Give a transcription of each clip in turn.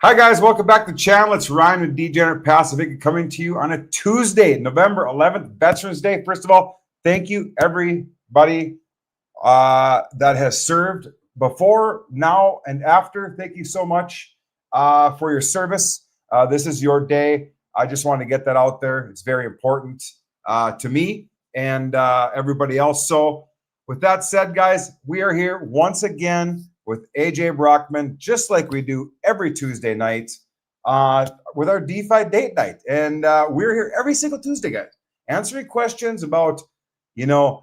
Hi guys, welcome back to the channel. It's Ryan with Degenerate Passive Income coming to you on a Tuesday, November 11th, Veterans Day. First of all, thank you everybody that has served before, now, and after. Thank you so much for your service. This is your day. I just wanted to get that out there. It's very important to me and everybody else. So with that said, guys, we are here once again with AJ Brockman, just like we do every Tuesday night with our DeFi date night. And we're here every single Tuesday, guys, answering questions about, EarnFi,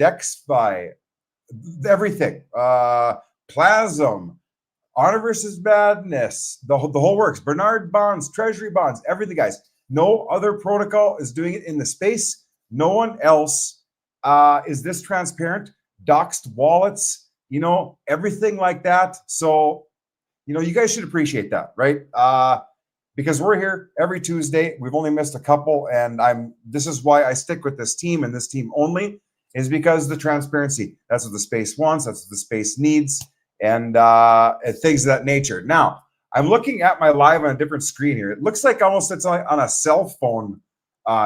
DexFi, everything, Plazm, honor versus madness, the whole works, Bernard bonds, treasury bonds, everything, guys. No other protocol is doing it in the space. No one else is this transparent. Doxed wallets, everything like that. So, you guys should appreciate that, right? Because we're here every Tuesday. We've only missed a couple, and this is why I stick with this team and this team only, is because the transparency. That's what the space wants. That's what the space needs, and things of that nature. Now, I'm looking at my live on a different screen here. It looks like almost it's on a cell phone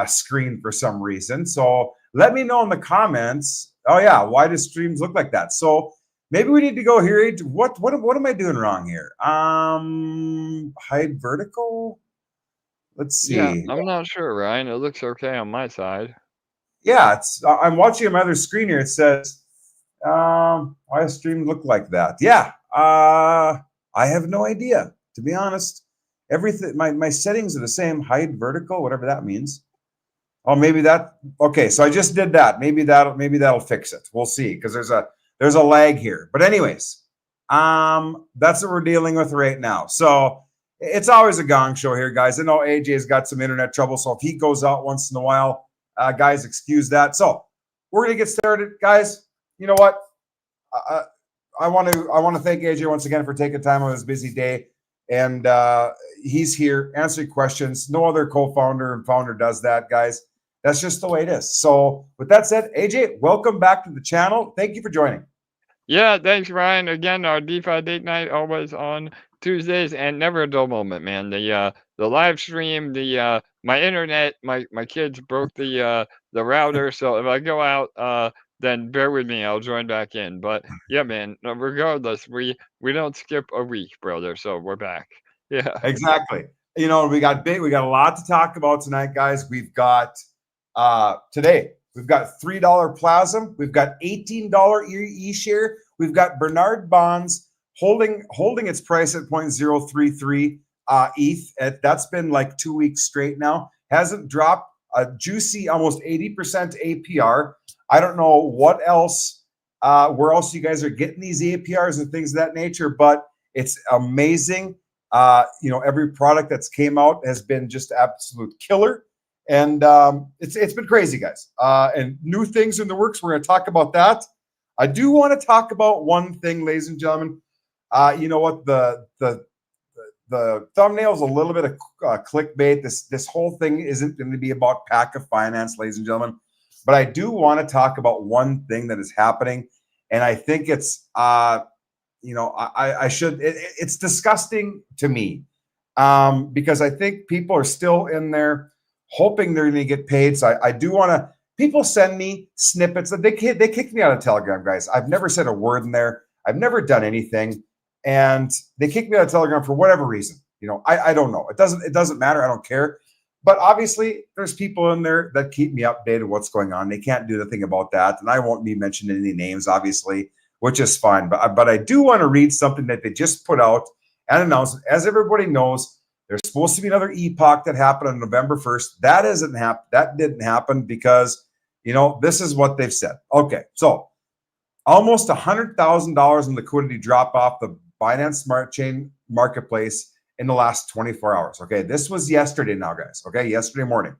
screen for some reason. So let me know in the comments. Oh yeah, why do streams look like that? So maybe we need to go here. What am I doing wrong here? Hide vertical. Let's see. Yeah, I'm not sure, Ryan. It looks okay on my side. Yeah, I'm watching my other screen here. It says, why does stream look like that? Yeah, I have no idea, to be honest. Everything, my settings are the same. Hide vertical, whatever that means. Oh, maybe that. Okay, so I just did that. Maybe that'll fix it. We'll see, because there's a lag here. But anyways, that's what we're dealing with right now. So it's always a gong show here, guys. I know AJ's got some internet trouble, so if he goes out once in a while, guys, excuse that. So we're gonna get started, guys. You know what? I want to thank AJ once again for taking time on his busy day, and he's here answering questions. No other co-founder and founder does that, guys. That's just the way it is. So with that said, AJ, welcome back to the channel. Thank you for joining. Yeah, thanks, Ryan. Again, our DeFi date night always on Tuesdays, and never a dull moment, man. The live stream, my internet, my kids broke the router, so if I go out, then bear with me. I'll join back in. But yeah, man. Regardless, we don't skip a week, brother. So we're back. Yeah. Exactly. We got a lot to talk about tonight, guys. We've got today, we've got $3 Plazm, we've got $18 ESHARE, we've got Bernard bonds holding its price at 0.033 ETH. That's been like 2 weeks straight now. Hasn't dropped. A juicy almost 80% APR. I don't know what else, where else you guys are getting these APRs and things of that nature, but it's amazing. Every product that's came out has been just absolute killer. And it's been crazy, guys. And new things in the works. We're going to talk about that. I do want to talk about one thing, ladies and gentlemen. You know what? The thumbnail is a little bit of clickbait. This whole thing isn't going to be about PACA finance, ladies and gentlemen. But I do want to talk about one thing that is happening, and I think it's I should. It's disgusting to me because I think people are still in there hoping they're going to get paid. So I do want to. People send me snippets. They kicked me out of Telegram, guys. I've never said a word in there. I've never done anything, and they kicked me out of Telegram for whatever reason. I don't know. It doesn't matter. I don't care. But obviously, there's people in there that keep me updated what's going on. They can't do anything about that, and I won't be mentioning any names, obviously, which is fine. But I do want to read something that they just put out and announced. As everybody knows, there's supposed to be another epoch that happened on November 1st. That didn't happen because, this is what they've said. Okay, so almost $100,000 in liquidity drop off the Binance Smart Chain marketplace in the last 24 hours. Okay, this was yesterday now, guys. Okay, yesterday morning.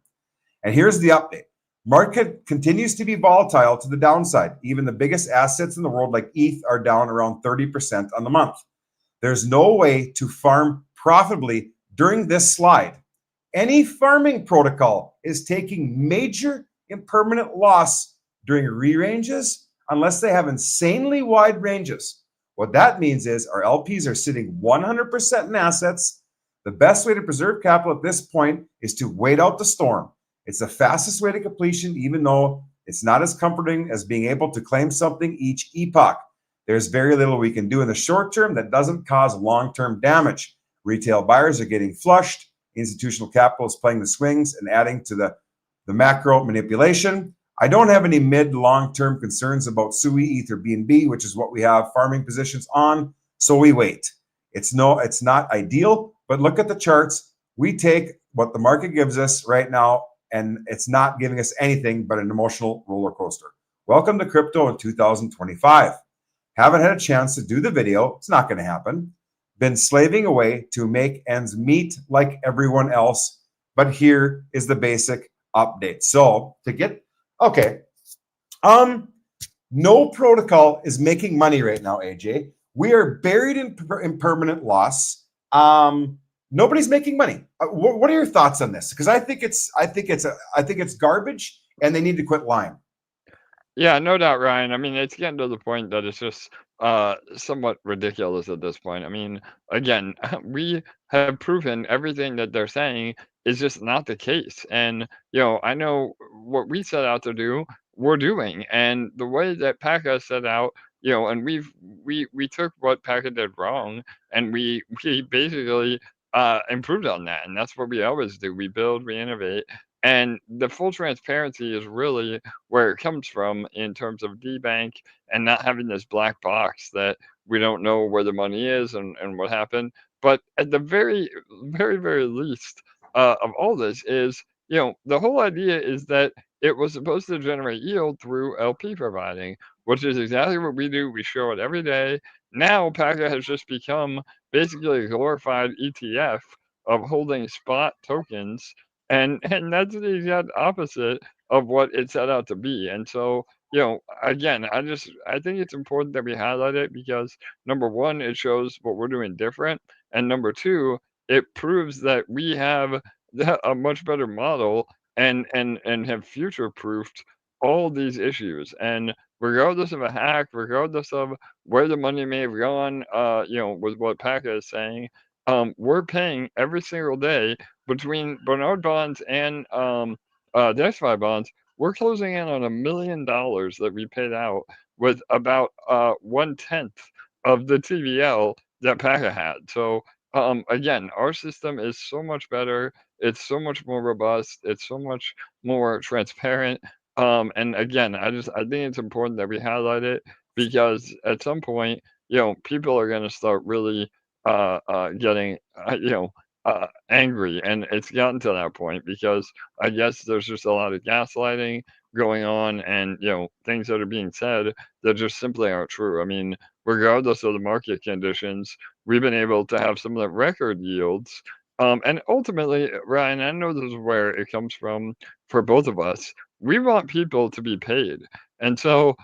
And here's the update. Market continues to be volatile to the downside. Even the biggest assets in the world, like ETH, are down around 30% on the month. There's no way to farm profitably during this slide. Any farming protocol is taking major impermanent loss during re-ranges unless they have insanely wide ranges. What that means is our LPs are sitting 100% in assets. The best way to preserve capital at this point is to wait out the storm. It's the fastest way to completion, even though it's not as comforting as being able to claim something each epoch. There's very little we can do in the short term that doesn't cause long-term damage. Retail buyers are getting flushed. Institutional capital is playing the swings and adding to the macro manipulation. I don't have any mid-long-term concerns about SUI, Ether, BNB, which is what we have farming positions on, so we wait. It's not ideal, but look at the charts. We take what the market gives us right now, and it's not giving us anything but an emotional roller coaster. Welcome to crypto in 2025. Haven't had a chance to do the video. It's not going to happen. Been slaving away to make ends meet like everyone else, but here is the basic update. So to get, okay, no protocol is making money right now, AJ. We are buried in permanent loss. Nobody's making money. What are your thoughts on this? Because I think it's garbage, and they need to quit lying. Yeah, no doubt, Ryan. I mean, it's getting to the point that it's just somewhat ridiculous at this point. I mean, again, we have proven everything that they're saying is just not the case. And, I know what we set out to do, we're doing. And the way that PACA set out, and we took what PACA did wrong, and we basically improved on that. And that's what we always do. We build, we innovate. And the full transparency is really where it comes from in terms of debank and not having this black box that we don't know where the money is and what happened. But at the very, very, very least of all this is, the whole idea is that it was supposed to generate yield through LP providing, which is exactly what we do. We show it every day. Now PACA has just become basically a glorified ETF of holding spot tokens, and that's the exact opposite of what it set out to be. And so, again, I think it's important that we highlight it because number one, it shows what we're doing different, and number two, it proves that we have a much better model and have future proofed all these issues. And regardless of a hack, regardless of where the money may have gone, with what PACA is saying, we're paying every single day between Bernard bonds and DexFi bonds. We're closing in on $1 million that we paid out with about 1/10 of the TVL that PACA had. So again, our system is so much better. It's so much more robust. It's so much more transparent. And again, I think it's important that we highlight it because at some point, people are going to start really getting, angry, and it's gotten to that point because I guess there's just a lot of gaslighting going on, and things that are being said that just simply aren't true. I mean, regardless of the market conditions, we've been able to have some of the record yields. And ultimately, Ryan, I know this is where it comes from for both of us. We want people to be paid, and so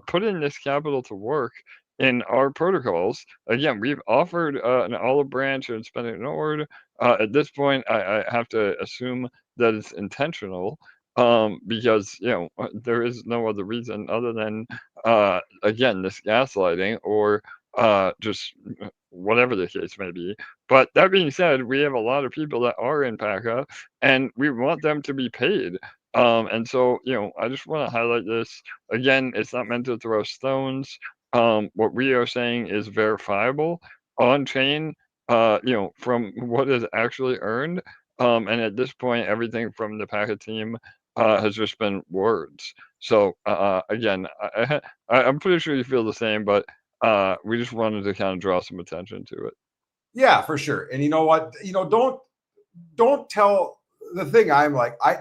putting this capital to work in our protocols. Again, we've offered an olive branch and spent it ignored. At this point, I have to assume that it's intentional because there is no other reason other than again this gaslighting or just whatever the case may be. But that being said, we have a lot of people that are in PACA, and we want them to be paid. And so, I just want to highlight this again. It's not meant to throw stones. What we are saying is verifiable on chain, from what is actually earned. And at this point, everything from the PACA team has just been words. So again, I'm pretty sure you feel the same, but we just wanted to kind of draw some attention to it. Yeah, for sure. And you know what? Don't tell the thing. I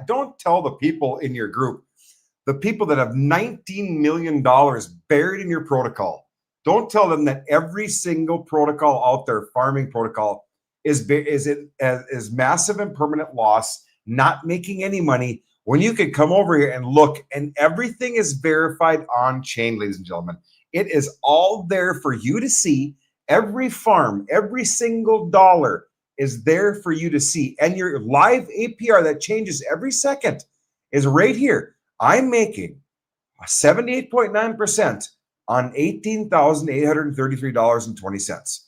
don't tell the people in your group, the people that have $19 million buried in your protocol. Don't tell them that every single protocol out there, farming protocol, is massive and permanent loss, not making any money. When you could come over here and look, and everything is verified on chain, ladies and gentlemen. It is all there for you to see. Every farm, every single dollar is there for you to see. And your live APR that changes every second is right here. I'm making 78.9% on $18,833.20.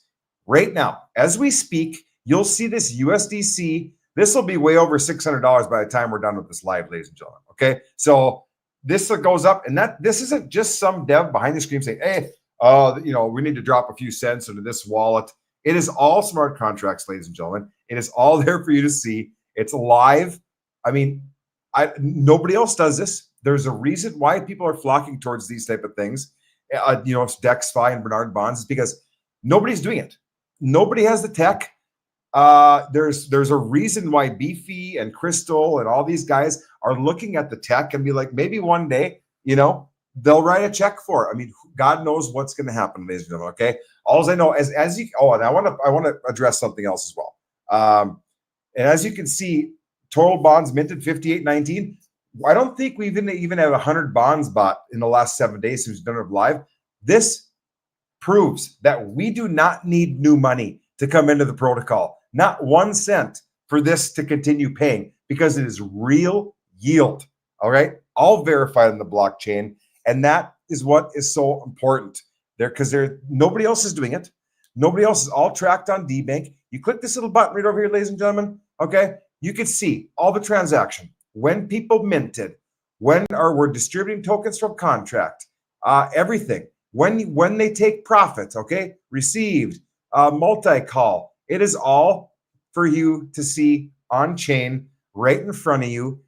Right now, as we speak, you'll see this USDC. This will be way over $600 by the time we're done with this live, ladies and gentlemen. Okay, so this goes up, and this isn't just some dev behind the screen saying, "Hey, we need to drop a few cents into this wallet." It is all smart contracts, ladies and gentlemen. It is all there for you to see. It's live. I mean, nobody else does this. There's a reason why people are flocking towards these type of things. It's DexFi and Bernard Bonds is because nobody's doing it. Nobody has the tech. There's a reason why Beefy and Crystal and all these guys are looking at the tech and be like, maybe one day, they'll write a check for it. I mean, God knows what's going to happen, ladies and gentlemen. Okay. All I know is and I want to address something else as well. And as you can see, total bonds minted 58.19. I don't think we even have 100 bonds bought in the last 7 days since we've done it live. This proves that we do not need new money to come into the protocol. Not 1 cent for this to continue paying because it is real yield. All right. All verified in the blockchain. And that is what is so important there because nobody else is doing it. Nobody else is all tracked on DBank. You click this little button right over here, ladies and gentlemen. Okay. You can see all the transaction, when people minted, when we're distributing tokens from contract, everything. When they take profits, okay, received, multi-call. It is all for you to see on chain right in front of you.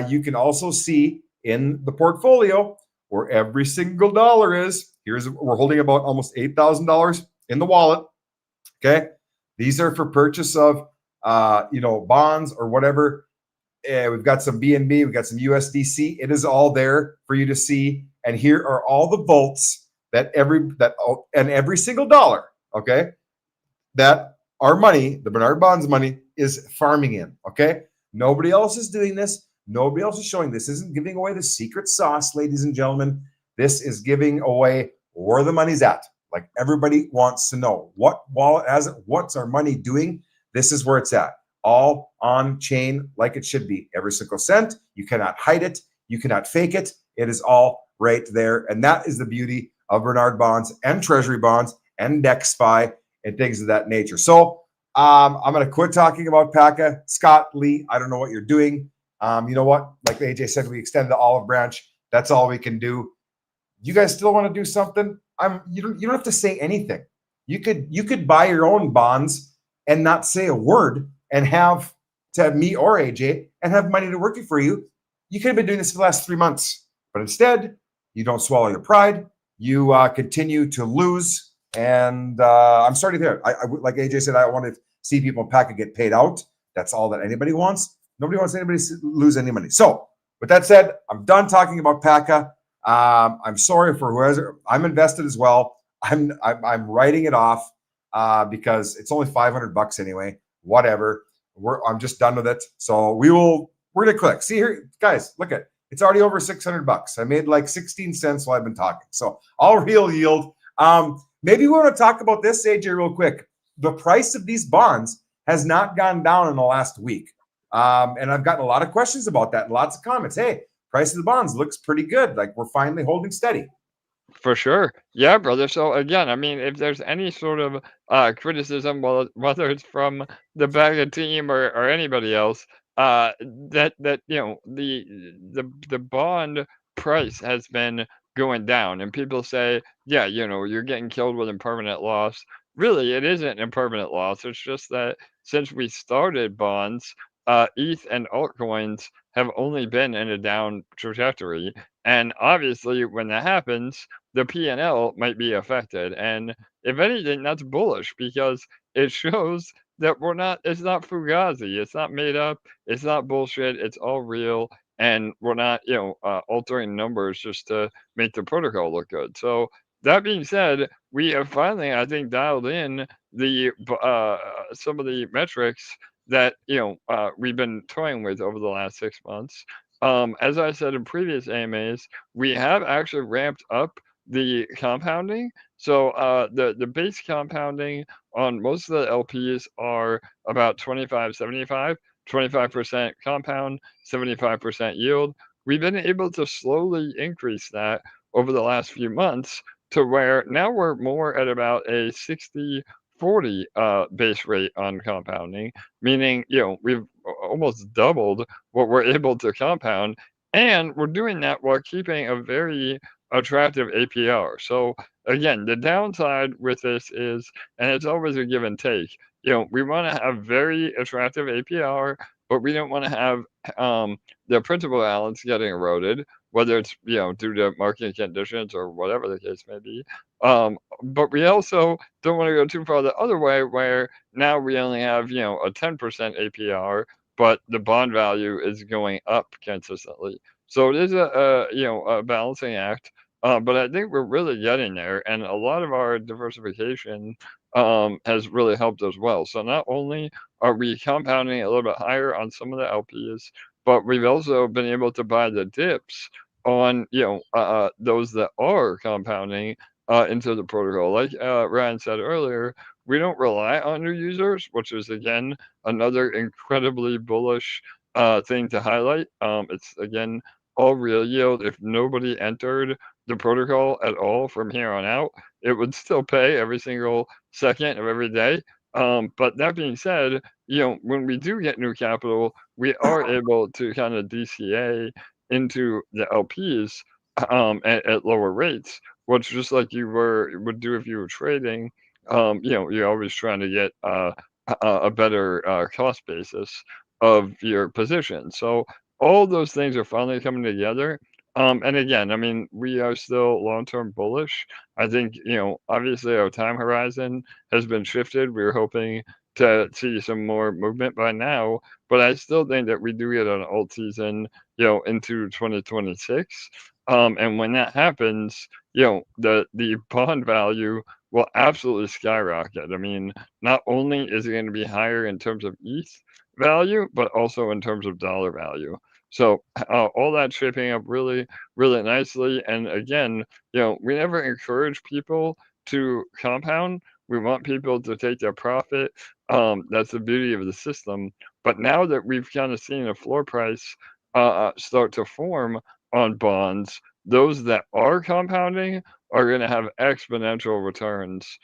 You can also see in the portfolio where every single dollar is. We're holding about almost $8,000 in the wallet. Okay, these are for purchase of bonds or whatever. We've got some BNB, we've got some USDC. It is all there for you to see. And here are all the vaults and every single dollar, okay, that our money, the Bernard Bonds money, is farming in. Okay, nobody else is doing this. Nobody else is showing this. Isn't giving away the secret sauce, ladies and gentlemen. This is giving away where the money's at. Like everybody wants to know what wallet has it. What's our money doing? This is where it's at. All on chain like it should be. Every single cent. You cannot hide it. You cannot fake it. It is all right there. And that is the beauty of Bernard Bonds and Treasury Bonds and DexFi and things of that nature. So I'm going to quit talking about PACA. Scott, Lee, I don't know what you're doing. You know what? Like AJ said, we extend the olive branch. That's all we can do. You guys still want to do something? You don't have to say anything. You could buy your own bonds and not say a word and have to have me or AJ and have money to work for you. You could have been doing this for the last 3 months, but instead you don't swallow your pride. You continue to lose. And I'm sorry to hear it. I like AJ said, I want to see people in PACA get paid out. That's all that anybody wants. Nobody wants anybody to lose any money. So with that said, I'm done talking about PACA. I'm sorry for whoever. I'm invested as well. I'm writing it off because it's only $500 anyway. Whatever. I'm just done with it. So we're gonna click. See here, guys. Look at it's already over $600. I made like 16 cents while I've been talking. So all real yield. Maybe we want to talk about this, AJ, real quick. The price of these bonds has not gone down in the last week. And I've gotten a lot of questions about that and lots of comments. Hey, price of the bonds looks pretty good. Like we're finally holding steady. For sure. Yeah, brother. So again, I mean, if there's any sort of criticism, whether it's from the PACA team or anybody else, that the bond price has been going down, and people say, yeah, you're getting killed with impermanent loss. Really, it isn't impermanent loss. It's just that since we started bonds, ETH and altcoins have only been in a down trajectory, and obviously, when that happens, the P&L might be affected. And if anything, that's bullish because it shows that it's not fugazi, it's not made up, it's not bullshit, it's all real, and we're not, altering numbers just to make the protocol look good. So that being said, we have finally, I think, dialed in some of the metrics that we've been toying with over the last 6 months. As I said in previous AMAs, we have actually ramped up the compounding. So the base compounding on most of the LPs are about 25-75, 25% compound, 75% yield. We've been able to slowly increase that over the last few months to where now we're more at about a 60/40 base rate on compounding, meaning, we've almost doubled what we're able to compound, and we're doing that while keeping a very attractive APR. So again, the downside with this is, and it's always a give and take, we want to have very attractive APR, but we don't want to have the principal balance getting eroded, whether it's, due to market conditions or whatever the case may be. But we also don't want to go too far the other way, where now we only have, a 10% APR, but the bond value is going up consistently. So it is a balancing act. But I think we're really getting there, and a lot of our diversification has really helped as well. So not only are we compounding a little bit higher on some of the LPs, but we've also been able to buy the dips on those that are compounding into the protocol. Like Ryan said earlier, we don't rely on new users, which is again another incredibly bullish thing to highlight. It's again all real yield. If nobody entered the protocol at all from here on out, it would still pay every single second of every day. But that being said, when we do get new capital, we are able to kind of DCA into the LPs at lower rates, which just like you would do if you were trading, you're always trying to get a better cost basis of your position. So all those things are finally coming together. And again, I mean, we are still long-term bullish. I think, obviously our time horizon has been shifted. We were hoping to see some more movement by now, but I still think that we do get an alt season, into 2026. And when that happens, the bond value will absolutely skyrocket. I mean, not only is it going to be higher in terms of ETH value, but also in terms of dollar value. So all that's shaping up really, really nicely. And again, we never encourage people to compound. We want people to take their profit. That's the beauty of the system. But now that we've kind of seen a floor price start to form on bonds, those that are compounding are going to have exponential returns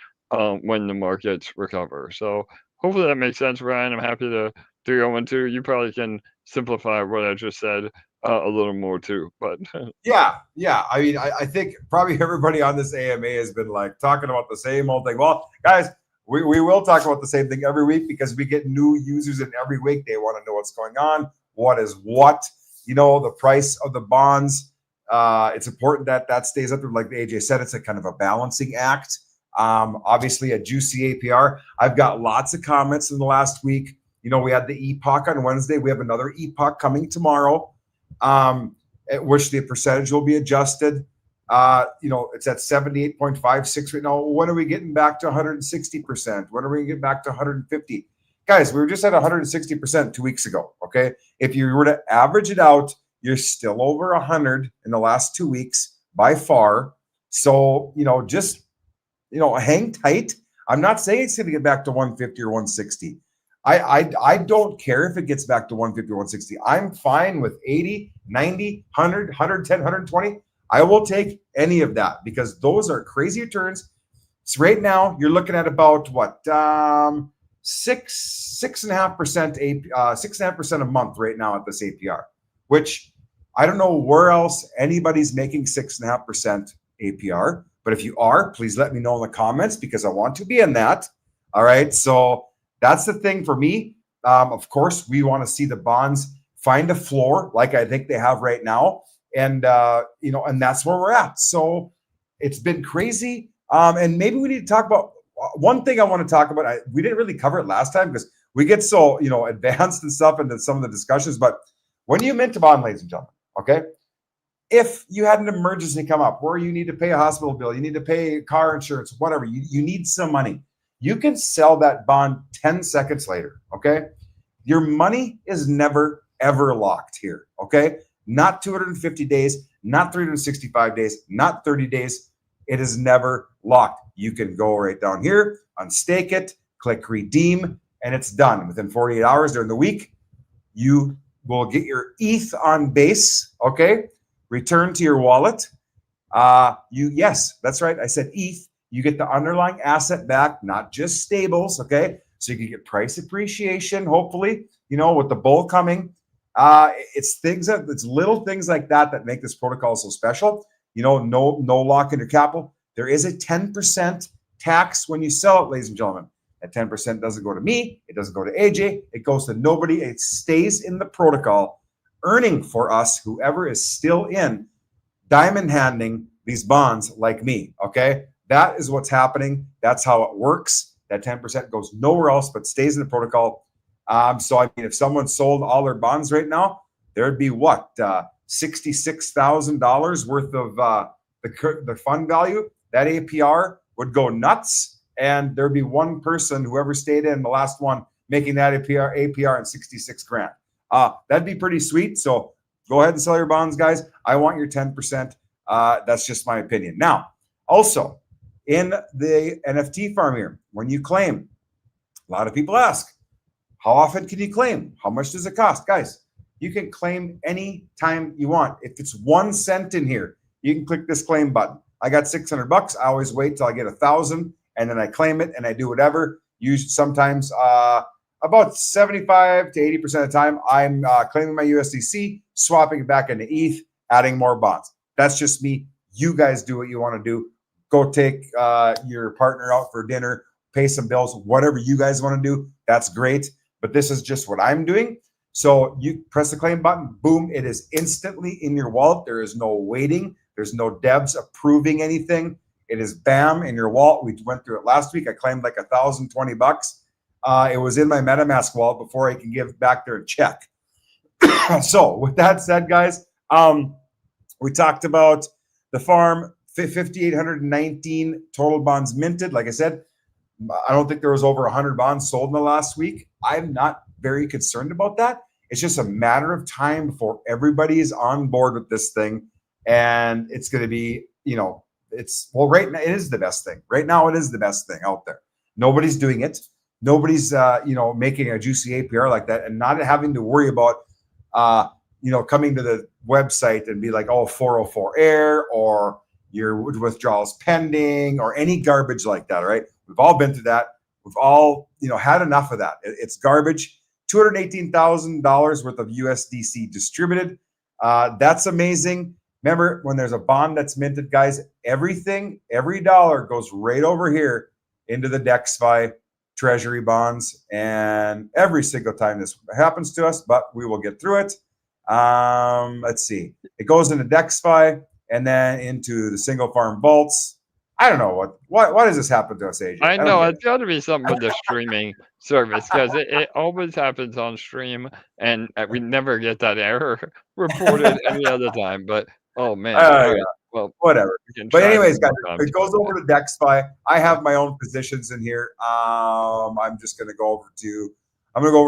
when the markets recover. So hopefully that makes sense, Ryan. I'm happy to go into. You probably can simplify what I just said a little more too. But Yeah. I mean, I think probably everybody on this AMA has been like talking about the same old thing. Well, guys, we will talk about the same thing every week because we get new users in every week. They want to know what's going on, what is what, the price of the bonds. It's important that stays up there. Like AJ said, it's a kind of a balancing act. Obviously a juicy APR. I've got lots of comments in the last week. We had the EPOC on Wednesday. We have another EPOC coming tomorrow, at which the percentage will be adjusted. It's at 78.56 right now. When are we getting back to 160%? When are we getting back to 150? Guys, we were just at 160% 2 weeks ago, okay? If you were to average it out, you're still over 100 in the last 2 weeks by far. So, just, hang tight. I'm not saying it's going to get back to 150 or 160. I don't care if it gets back to 150 or 160. I'm fine with 80, 90, 100, 110, 120. I will take any of that because those are crazy returns. So right now you're looking at about what 6.5%, 6.5% a month right now at this APR, which I don't know where else anybody's making 6.5% APR. But if you are, please let me know in the comments because I want to be in that. All right. So that's the thing for me. Of course, we want to see the bonds find a floor like I think they have right now. And, and that's where we're at. So it's been crazy. And maybe we need to talk about one thing I want to talk about. We didn't really cover it last time because we get so, advanced and stuff into some of the discussions. But when you mint a bond, ladies and gentlemen, okay, if you had an emergency come up where you need to pay a hospital bill, you need to pay car insurance, whatever, you need some money. You can sell that bond 10 seconds later, okay? Your money is never, ever locked here, okay? Not 250 days, not 365 days, not 30 days. It is never locked. You can go right down here, unstake it, click redeem, and it's done. Within 48 hours during the week, you will get your ETH on base, okay? Return to your wallet. Yes, that's right. I said ETH. You get the underlying asset back, not just stables. Okay, so you can get price appreciation. Hopefully, with the bull coming. It's little things like that make this protocol so special. No lock in your capital. There is a 10% tax when you sell it, ladies and gentlemen. That 10% doesn't go to me. It doesn't go to AJ. It goes to nobody. It stays in the protocol, earning for us, whoever is still in, diamond handing these bonds like me. Okay, that is what's happening. That's how it works. That 10% goes nowhere else but stays in the protocol. So I mean, if someone sold all their bonds right now, there'd be what, $66,000 worth of the fund value. That APR would go nuts, and there'd be one person, whoever stayed in the last one, making that APR in 66 grand. That'd be pretty sweet. So go ahead and sell your bonds, guys. I want your 10%. That's just my opinion. Now, also in the NFT farm here, when you claim, a lot of people ask, how often can you claim? How much does it cost? Guys, you can claim any time you want. If it's 1 cent in here, you can click this claim button. I got $600. I always wait till I get 1,000 and then I claim it and I do whatever. Sometimes about 75 to 80% of the time, I'm claiming my USDC, swapping it back into ETH, adding more bonds. That's just me. You guys do what you want to do. Go take your partner out for dinner, pay some bills, whatever you guys want to do. That's great. But this is just what I'm doing. So you press the claim button, boom, it is instantly in your wallet. There is no waiting. There's no devs approving anything. It is bam in your wallet. We went through it last week. I claimed like $1,020. It was in my MetaMask wallet before I can give back their check. So with that said, guys, we talked about the farm, 5,819 total bonds minted. Like I said, I don't think there was over 100 bonds sold in the last week. I'm not very concerned about that. It's just a matter of time before everybody is on board with this thing. And it's going to be, right now, it is the best thing. Right now, it is the best thing out there. Nobody's doing it. Nobody's, making a juicy APR like that and not having to worry about, coming to the website and be like, oh, 404 air or your withdrawals pending or any garbage like that, right? We've all been through that. We've all, had enough of that. It's garbage. $218,000 worth of USDC distributed. That's amazing. Remember, when there's a bond that's minted, guys, every dollar goes right over here into the DexFi treasury bonds. And every single time this happens to us, but we will get through it. Let's see. It goes into DexFi and then into the single farm vaults. I don't know why does this happen to us, AJ? I know it's got to be something with the streaming service because it always happens on stream, and we never get that error reported any other time. But oh man, Yeah. Well, whatever. But anyways, guys, it goes over to DexFi. I have my own positions in here. I'm just gonna go over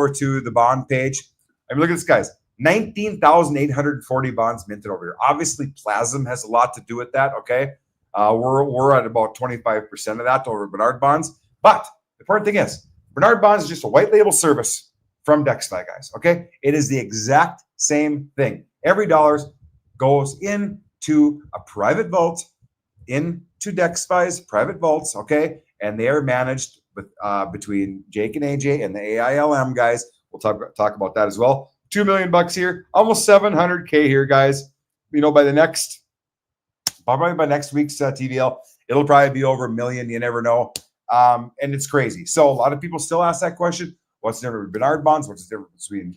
to the bond page. I mean, look at this, guys. 19,840 bonds minted over here. Obviously, Plazm has a lot to do with that. Okay. We're at about 25% of that over Bernard bonds. But the important thing is, Bernard bonds is just a white label service from DexFi, guys. Okay, it is the exact same thing. Every dollar goes into a private vault, into DexFi's private vaults. Okay, and they are managed with, between Jake and AJ and the AILM guys. We'll talk about that as well. $2 million here, almost 700K here, guys. Probably by next week's TVL, it'll probably be over 1 million. You never know. And it's crazy. So a lot of people still ask that question. What's the difference between Bernard bonds? What's the difference between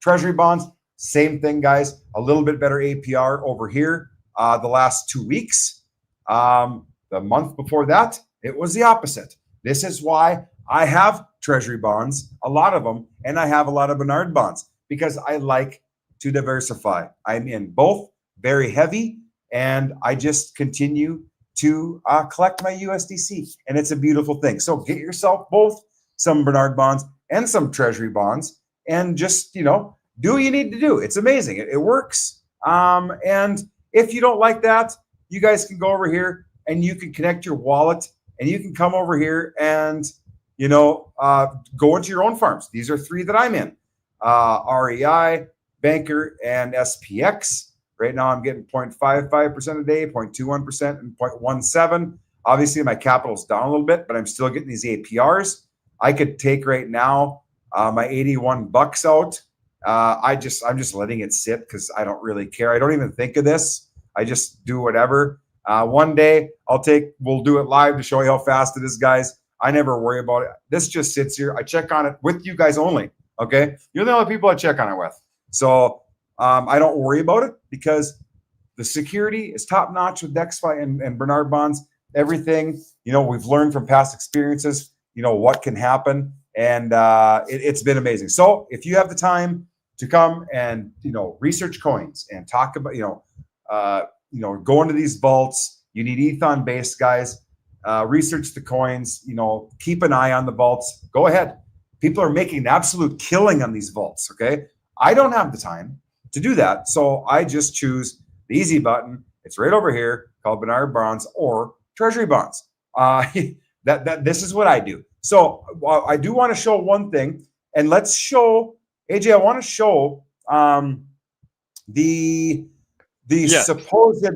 treasury bonds? Same thing, guys. A little bit better APR over here the last 2 weeks. The month before that, it was the opposite. This is why I have treasury bonds, a lot of them, and I have a lot of Bernard bonds because I like to diversify. I'm in both, very heavy, and I just continue to collect my USDC, and it's a beautiful thing. So get yourself both some Bernard bonds and some treasury bonds, and just do what you need to do. It's amazing. It works. And if you don't like that, you guys can go over here and you can connect your wallet, and you can come over here and go into your own farms. These are 3 that I'm in: REI, Banker, and SPX. Right now, I'm getting 0.55% a day, 0.21%, and 0.17. Obviously, my capital's down a little bit, but I'm still getting these APRs. I could take right now my 81 bucks out. I'm just letting it sit because I don't really care. I don't even think of this. I just do whatever. One day we'll do it live to show you how fast it is, guys. I never worry about it. This just sits here. I check on it with you guys only. Okay, you're the only people I check on it with. So I don't worry about it because the security is top notch with DexFi and Bernard bonds. Everything, we've learned from past experiences, what can happen. And it's been amazing. So if you have the time to come and, research coins and talk about, go into these vaults, you need Ethon based guys, research the coins, keep an eye on the vaults. Go ahead. People are making an absolute killing on these vaults. Okay. I don't have the time to do that. So I just choose the easy button. It's right over here called Bernard bonds or treasury bonds. This is what I do. So I do want to show one thing, and let's show AJ. I want to show the supposed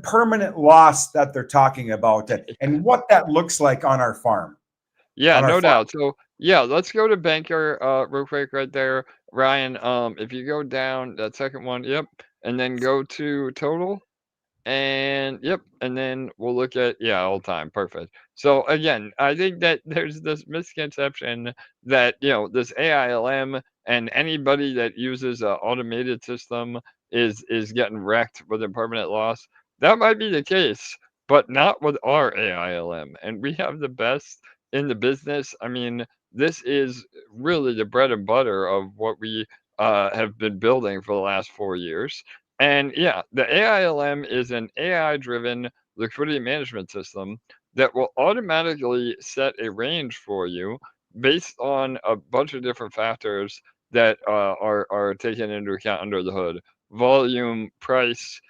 permanent loss that they're talking about and what that looks like on our farm. Yeah, no doubt. So yeah, let's go to banker real quick right there, Ryan. If you go down that second one, yep, and then go to total. And yep, and then we'll look at all time. Perfect. So again, I think that there's this misconception that this AILM and anybody that uses an automated system is getting wrecked with a permanent loss. That might be the case, but not with our AILM. And we have the best in the business. I mean, this is really the bread and butter of what we have been building for the last 4 years. And yeah, the AILM is an AI-driven liquidity management system that will automatically set a range for you based on a bunch of different factors that are taken into account under the hood: volume, price,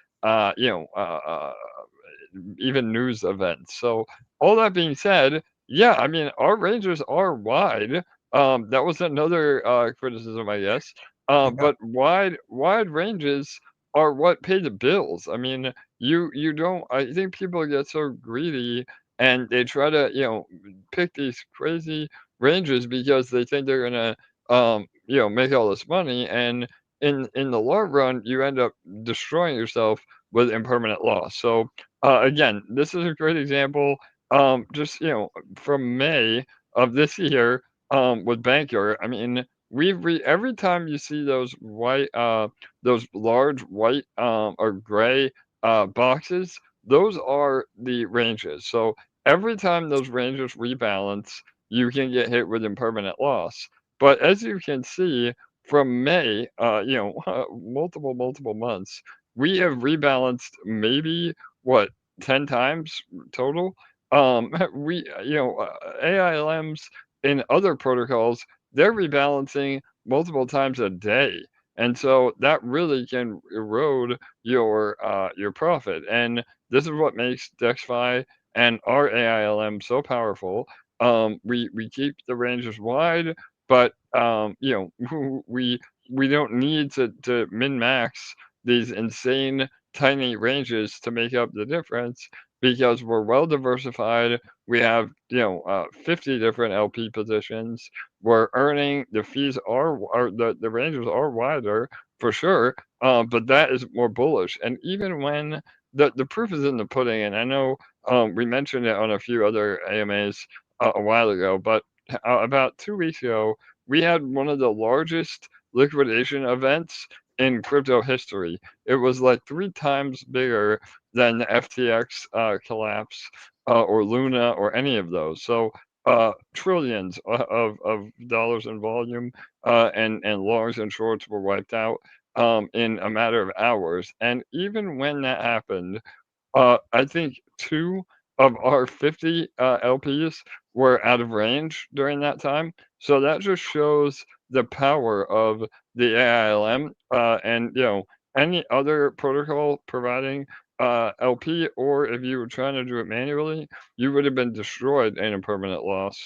even news events. So all that being said, yeah, I mean our ranges are wide. That was another criticism, I guess. But wide ranges are what pay the bills. I mean, you don't. I think people get so greedy and they try to pick these crazy ranges because they think they're gonna make all this money, and in the long run you end up destroying yourself with impermanent loss. So again, this is a great example. Just from May of this year with Banker. I mean, every time you see those large white or gray boxes, those are the ranges. So every time those ranges rebalance, you can get hit with impermanent loss. But as you can see from May, multiple months, we have rebalanced maybe what 10 times total. We AILMs in other protocols, they're rebalancing multiple times a day. And so that really can erode your profit. And this is what makes DexFi and our AILM so powerful. We keep the ranges wide, but we don't need to min max these insane tiny ranges to make up the difference because we're well diversified. We have 50 different LP positions. We're earning the fees are the ranges are wider for sure, but that is more bullish. And even when the proof is in the pudding, and I know we mentioned it on a few other AMAs a while ago, but about 2 weeks ago we had one of the largest liquidation events in crypto history. It was like 3 times bigger than the FTX collapse or Luna or any of those. So trillions of dollars in volume and longs and shorts were wiped out in a matter of hours. And even when that happened, I think 2 of our 50 LPs were out of range during that time. So that just shows the power of the AILM and any other protocol providing LP, or if you were trying to do it manually, you would have been destroyed in a permanent loss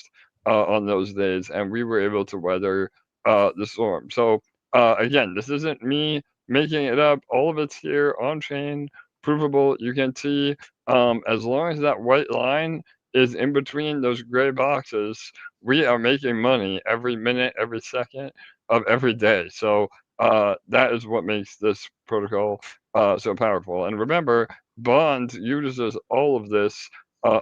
on those days, and we were able to weather the storm. So again, this isn't me making it up. All of it's here on chain, provable. You can see as long as that white line is in between those gray boxes, we are making money every minute, every second of every day. So that is what makes this protocol so powerful. And remember, Bond uses all of this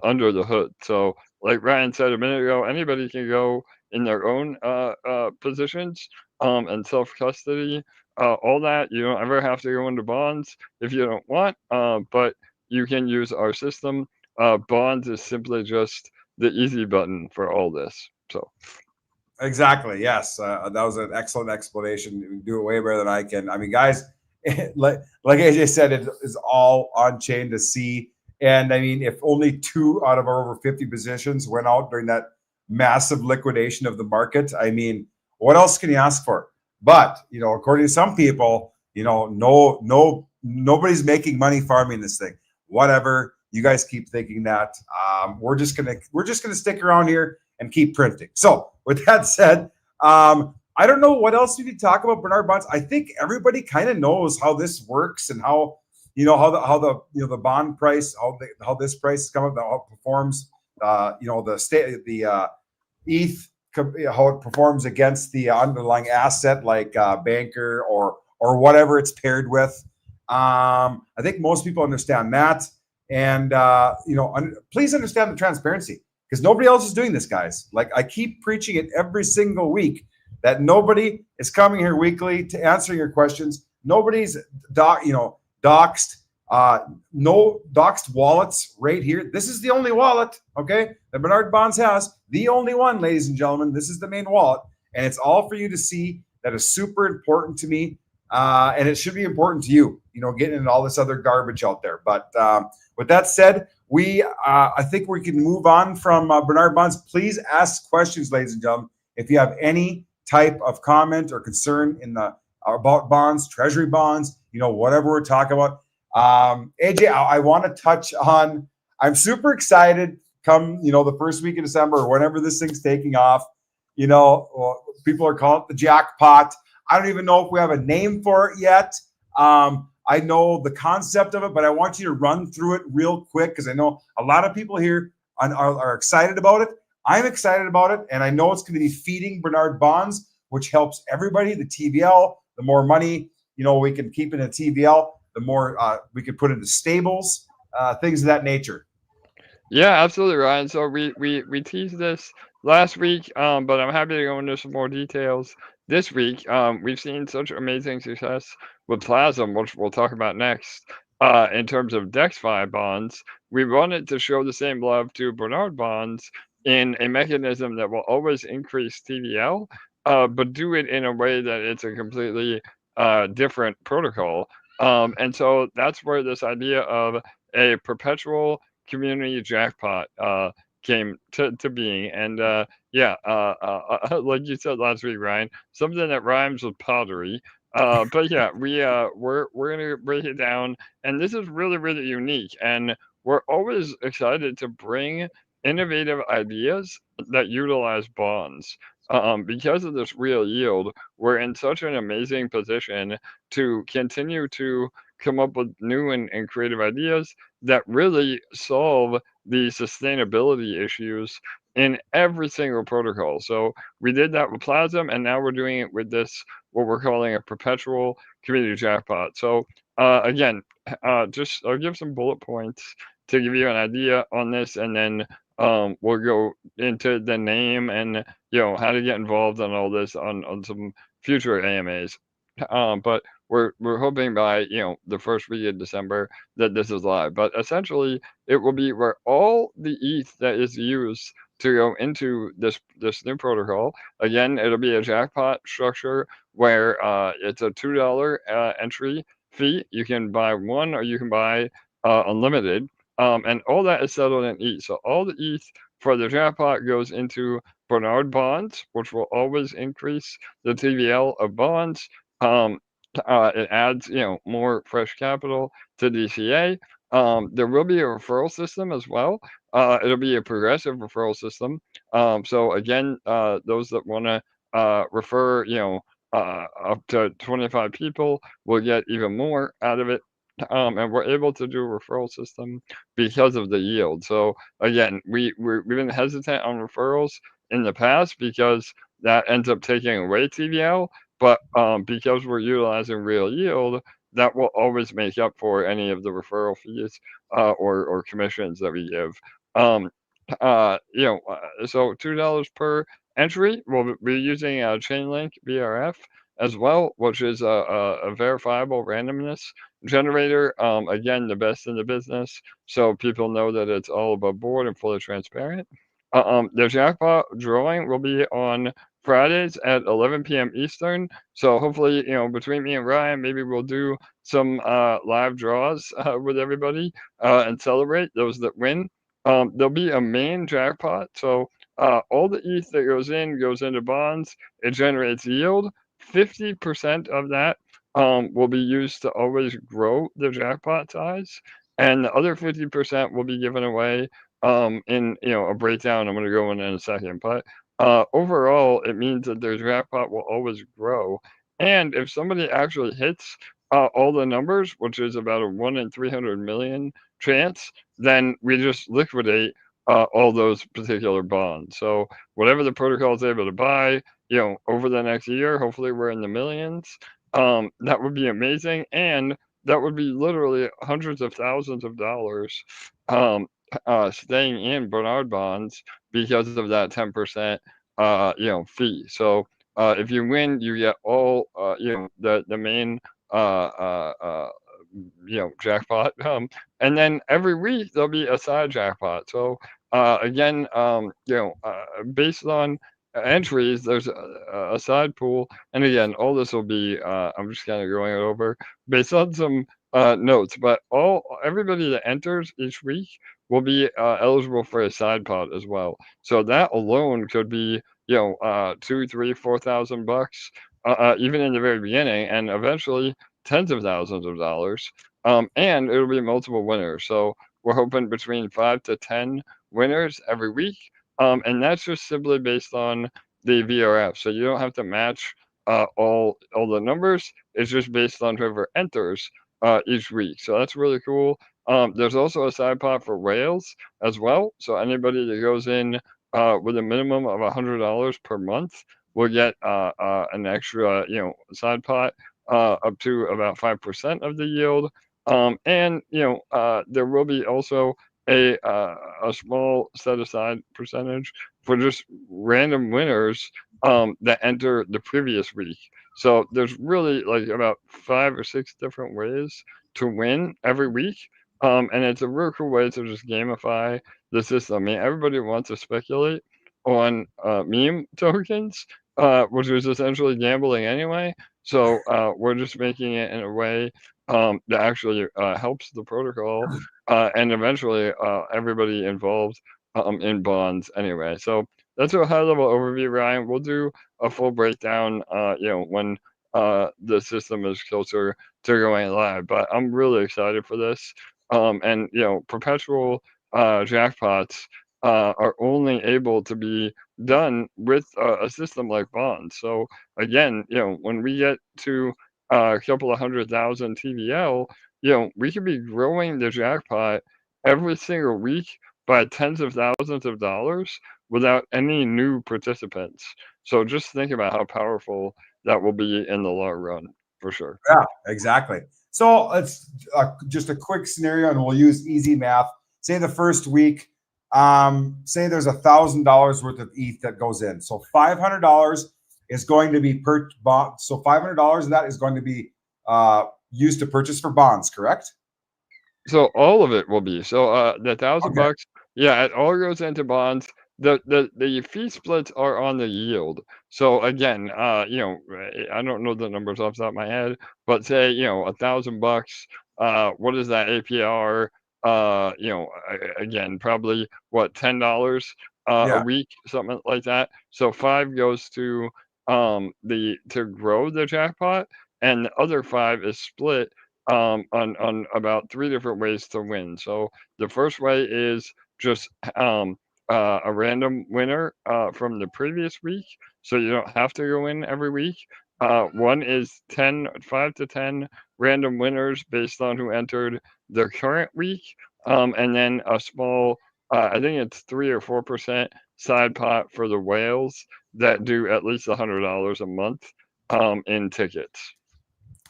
under the hood. So, like Ryan said a minute ago, anybody can go in their own positions and self custody. All that you don't ever have to go into bonds if you don't want, but you can use our system. Bonds is simply just the easy button for all this. So. Exactly. Yes, that was an excellent explanation. You do it way better than I can. I mean, guys, like AJ said, it is all on chain to see. And I mean, if only 2 out of our over 50 positions went out during that massive liquidation of the market, I mean, what else can you ask for? But according to some people, nobody's making money farming this thing. Whatever. You guys keep thinking that. We're just gonna stick around here and keep printing. So with that said, I don't know what else we could talk about Bernard bonds. I think everybody kind of knows how this works and how the bond price, how this price is coming, how it performs. The ETH, how it performs against the underlying asset like banker or whatever it's paired with. I think most people understand that, and please understand the transparency, because nobody else is doing this, guys. Like, I keep preaching it every single week that nobody is coming here weekly to answer your questions. Nobody's doxed. No doxed wallets right here. This is the only wallet, okay, that Bernard Bonds has. The only one, ladies and gentlemen. This is the main wallet, and it's all for you to see. That is super important to me, and it should be important to you. Getting into all this other garbage out there. But with that said, I think we can move on from Bernard Bonds. Please ask questions, ladies and gentlemen. If you have any type of comment or concern about bonds, treasury bonds, whatever we're talking about. AJ, I want to touch on. I'm super excited. Come, the first week of December or whenever this thing's taking off. People are calling it the jackpot. I don't even know if we have a name for it yet. I know the concept of it, but I want you to run through it real quick, because I know a lot of people here are excited about it. I'm excited about it, and I know it's going to be feeding Bernard Bonds, which helps everybody. The TVL, the more money we can keep in a TVL, the more we can put into stables, things of that nature. Yeah, absolutely, Ryan. So we teased this last week, but I'm happy to go into some more details this week. We've seen such amazing success with Plazm, which we'll talk about next. In terms of DexFi bonds, we wanted to show the same love to Bernard bonds in a mechanism that will always increase TVL, but do it in a way that it's a completely different protocol. And so that's where this idea of a perpetual community jackpot came to being. And like you said last week, Ryan, something that rhymes with pottery. But yeah, we're gonna break it down, and this is really, really unique, and we're always excited to bring innovative ideas that utilize bonds. Because of this real yield, we're in such an amazing position to continue to come up with new and creative ideas that really solve the sustainability issues in every single protocol. So we did that with Plazm, and now we're doing it with this, what we're calling a perpetual community jackpot. So again, just I'll give some bullet points to give you an idea on this, and then we'll go into the name and how to get involved on all this on some future AMAs. But we're hoping by the first week of December that this is live. But essentially, it will be where all the ETH that is used to go into this new protocol. Again, it'll be a jackpot structure where it's a $2 entry fee. You can buy one, or you can buy unlimited, and all that is settled in ETH. So all the ETH for the jackpot goes into Bernard bonds, which will always increase the TVL of bonds. It adds, more fresh capital to DCA. There will be a referral system as well. It'll be a progressive referral system. So again, those that want to refer, up to 25 people will get even more out of it. And we're able to do a referral system because of the yield. So again, we've been hesitant on referrals in the past because that ends up taking away TVL. But because we're utilizing real yield, that will always make up for any of the referral fees or commissions that we give. Um, so $2 per entry. We'll be using Chainlink VRF as well, which is a verifiable randomness generator. Again, the best in the business, so people know that it's all above board and fully transparent. The jackpot drawing will be on Fridays at 11 p.m. Eastern. So hopefully, between me and Ryan, maybe we'll do some live draws with everybody and celebrate those that win. There'll be a main jackpot. So all the ETH that goes into bonds. It generates yield. 50% of that will be used to always grow the jackpot size, and the other 50% will be given away in a breakdown. I'm going to go in a second, but overall, it means that their jackpot will always grow. And if somebody actually hits all the numbers, which is about a 1 in 300 million chance, then we just liquidate all those particular bonds. So whatever the protocol is able to buy, over the next year, hopefully we're in the millions. That would be amazing, and that would be literally hundreds of thousands of dollars staying in Bernard bonds because of that 10% fee. So if you win, you get all the main jackpot. And then every week there'll be a side jackpot. So again, based on entries, there's a side pool, and again, all this will be. I'm just kind of going it over based on some notes, but everybody that enters each week will be eligible for a side pot as well. So that alone could be, 2, 3, 4,000 bucks, even in the very beginning, and eventually tens of thousands of dollars. And it'll be multiple winners. So we're hoping between 5 to 10 winners every week. And that's just simply based on the VRF. So you don't have to match all the numbers. It's just based on whoever enters each week. So that's really cool. There's also a side pot for whales as well. So anybody that goes in with a minimum of $100 per month will get an extra, side pot up to about 5% of the yield. And there will be also a small set aside percentage for just random winners that enter the previous week. So there's really like about 5 or 6 different ways to win every week. And it's a real cool way to just gamify the system. I mean, everybody wants to speculate on meme tokens, which is essentially gambling anyway. So we're just making it in a way that actually helps the protocol and eventually everybody involved in bonds anyway. So that's a high level overview, Ryan. We'll do a full breakdown, when the system is closer to going live. But I'm really excited for this. And perpetual jackpots are only able to be done with a system like bonds. So again, when we get to a couple of 100,000 TVL, we could be growing the jackpot every single week by tens of thousands of dollars without any new participants. So just think about how powerful that will be in the long run, for sure. Yeah, exactly. So let's just a quick scenario, and we'll use easy math. Say the first week, say there's $1,000 worth of ETH that goes in. So $500 is going to be per bond. So $500 of that is going to be used to purchase for bonds, correct? So all of it will be. So the $1,000, yeah, it all goes into bonds. The fee splits are on the yield. So again, I don't know the numbers off the top of my head, but say $1,000. What is that APR? Again, probably what, $10 a week, something like that. So 5 goes to to grow the jackpot, and the other 5 is split on about 3 different ways to win. So the first way is just a random winner from the previous week, so you don't have to go in every week. One is 5 to 10 random winners based on who entered the current week, and then a small, I think it's 3 or 4% side pot for the whales that do at least $100 a month in tickets.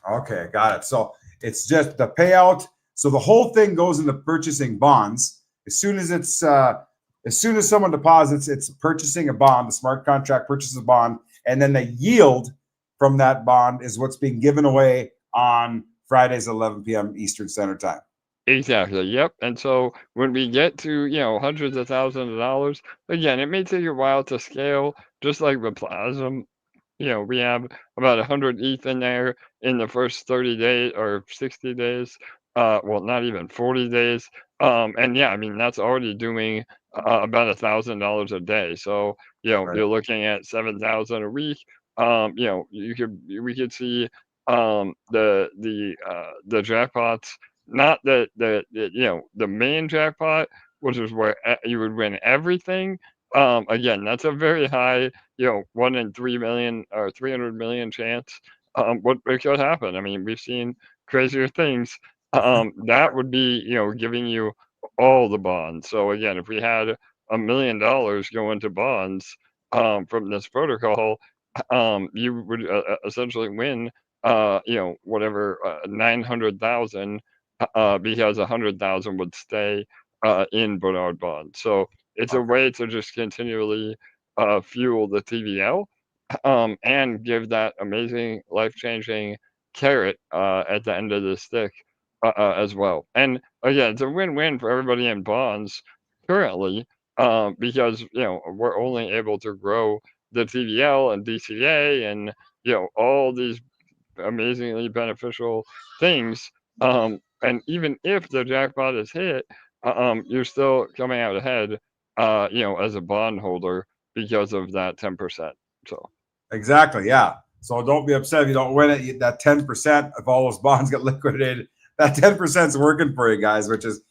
Okay, got it. So it's just the payout. So the whole thing goes into purchasing bonds. As soon as someone deposits, it's purchasing a bond. The smart contract purchases a bond, and then the yield from that bond is what's being given away on Fridays, 11 p.m. Eastern Standard Time. Exactly. Yep. And so when we get to, hundreds of thousands of dollars, again, it may take a while to scale, just like with Plazm. We have about 100 ETH in there in the first 30 days or 60 days. Well, not even 40 days. And yeah, I mean, that's already doing about $1,000 a day. So, Right. you're looking at 7,000 a week. We could see the jackpots, not the main jackpot, which is where you would win everything. Again, that's a very high 1 in 3 million or 300 million chance. What it could happen. I mean, we've seen crazier things. That would be, giving you all the bonds. So again, if we had $1 million go into bonds from this protocol, you would essentially win, whatever 900,000, because 100,000 would stay in Bernard bonds. So it's a way to just continually fuel the TVL, and give that amazing life-changing carrot at the end of the stick as well. And again, it's a win-win for everybody in bonds currently, because we're only able to grow the TVL and DCA and all these amazingly beneficial things. And even if the jackpot is hit, you're still coming out ahead, as a bondholder because of that 10%. So Exactly. Yeah. So don't be upset if you don't win it. That 10% of all those bonds get liquidated. That 10% is working for you guys, which is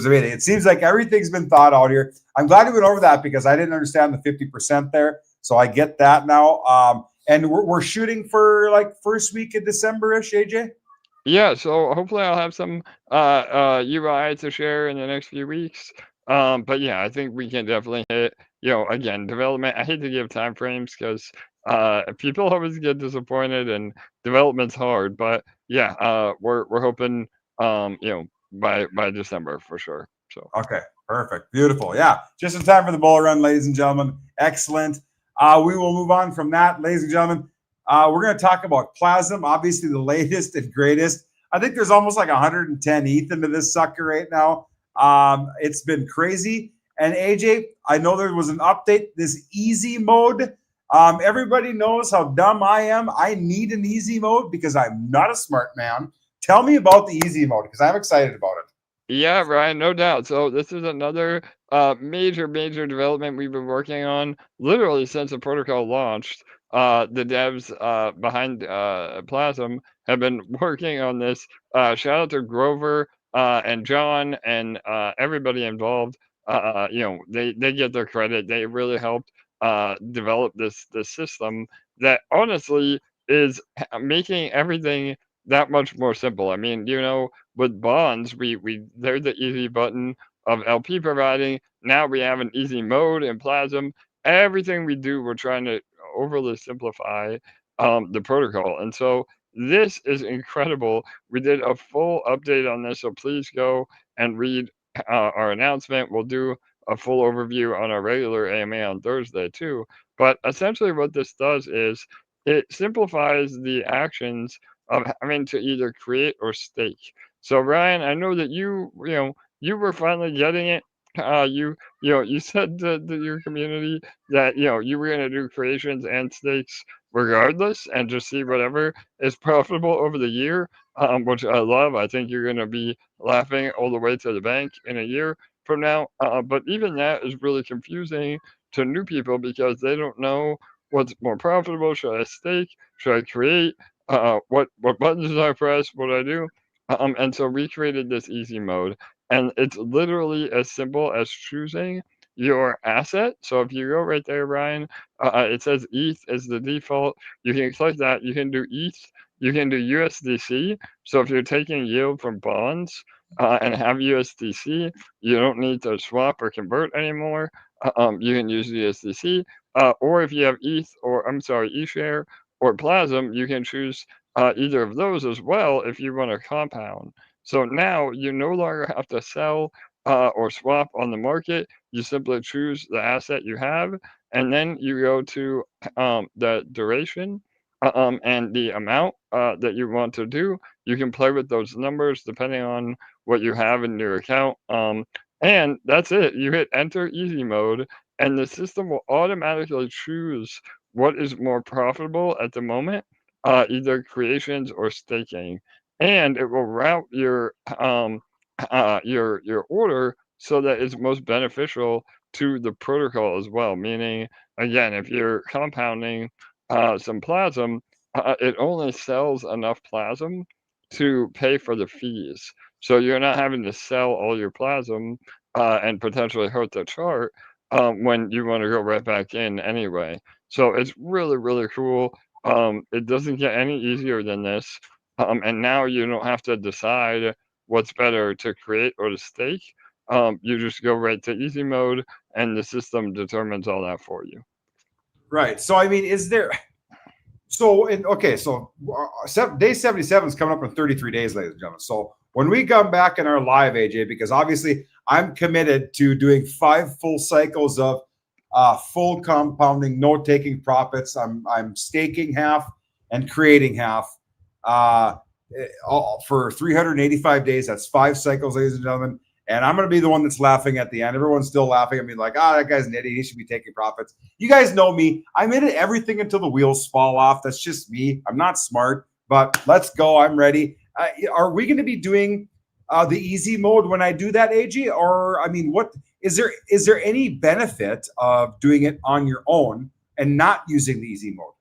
amazing. It seems like everything's been thought out here. I'm glad we went over that because I didn't understand the 50% there. So I get that now. And we're shooting for like first week of December-ish, AJ. yeah, so hopefully I'll have some UI to share in the next few weeks. But yeah, I think we can definitely hit, again, development. I hate to give time frames because people always get disappointed and development's hard. But yeah, we're hoping by December for sure. So Okay, perfect. Beautiful. Yeah, just in time for the bull run, ladies and gentlemen. Excellent. We will move on from that, ladies and gentlemen. We're going to talk about Plazm, obviously the latest and greatest. I think there's almost like 110 ETH into this sucker right now. It's been crazy. And AJ, I know there was an update, this easy mode. Everybody knows how dumb I am. I need an easy mode because I'm not a smart man. Tell me about the easy mode because I'm excited about it. yeah, Ryan, no doubt. So this is another major development we've been working on literally since the protocol launched. The devs behind Plazm have been working on this. Shout out to Grover and John and everybody involved. They get their credit. They really helped develop this system that honestly is making everything that much more simple. I mean, with bonds, they're the easy button of LP providing. Now we have an easy mode in Plasm. Everything we do, we're trying to overly simplify the protocol. And so this is incredible. We did a full update on this, so please go and read our announcement. We'll do a full overview on our regular AMA on Thursday too. But essentially what this does is it simplifies the actions of having to either create or stake. So Ryan, I know that you were finally getting it. You said to your community that you were gonna do creations and stakes regardless, and just see whatever is profitable over the year, which I love. I think you're gonna be laughing all the way to the bank in a year from now. But even that is really confusing to new people because they don't know what's more profitable. Should I stake? Should I create? What buttons do I press? What do I do? And so we created this easy mode, and it's literally as simple as choosing your asset. So if you go right there, Ryan, it says ETH is the default. You can click that. You can do ETH. You can do USDC. So if you're taking yield from bonds and have USDC, you don't need to swap or convert anymore. You can use USDC. Or if you have ETH or I'm sorry, eShare or Plazm, you can choose either of those as well if you want to compound. So now you no longer have to sell or swap on the market. You simply choose the asset you have, and then you go to the duration and the amount that you want to do. You can play with those numbers depending on what you have in your account. And that's it. You hit enter easy mode, and the system will automatically choose what is more profitable at the moment, either creations or staking, and it will route your order so that it's most beneficial to the protocol as well. Meaning, again, if you're compounding some Plasm, it only sells enough Plasm to pay for the fees. So you're not having to sell all your Plasm and potentially hurt the chart when you want to go right back in anyway. So it's really, really cool. It doesn't get any easier than this. And now you don't have to decide what's better to create or to stake. You just go right to easy mode and the system determines all that for you. Right. So I mean, is there so in okay, so day 77 is coming up in 33 days, ladies and gentlemen. So when we come back in our live, AJ, because obviously I'm committed to doing 5 full cycles of full compounding, no taking profits. I'm staking half and creating half for 385 days. That's 5 cycles, ladies and gentlemen. And I'm going to be the one that's laughing at the end. Everyone's still laughing at me like, that guy's an idiot. He should be taking profits. You guys know me. I'm in it everything until the wheels fall off. That's just me. I'm not smart, but let's go. I'm ready. Are we going to be doing the easy mode when I do that, AG? Or, I mean, what is there any benefit of doing it on your own and not using the easy mode?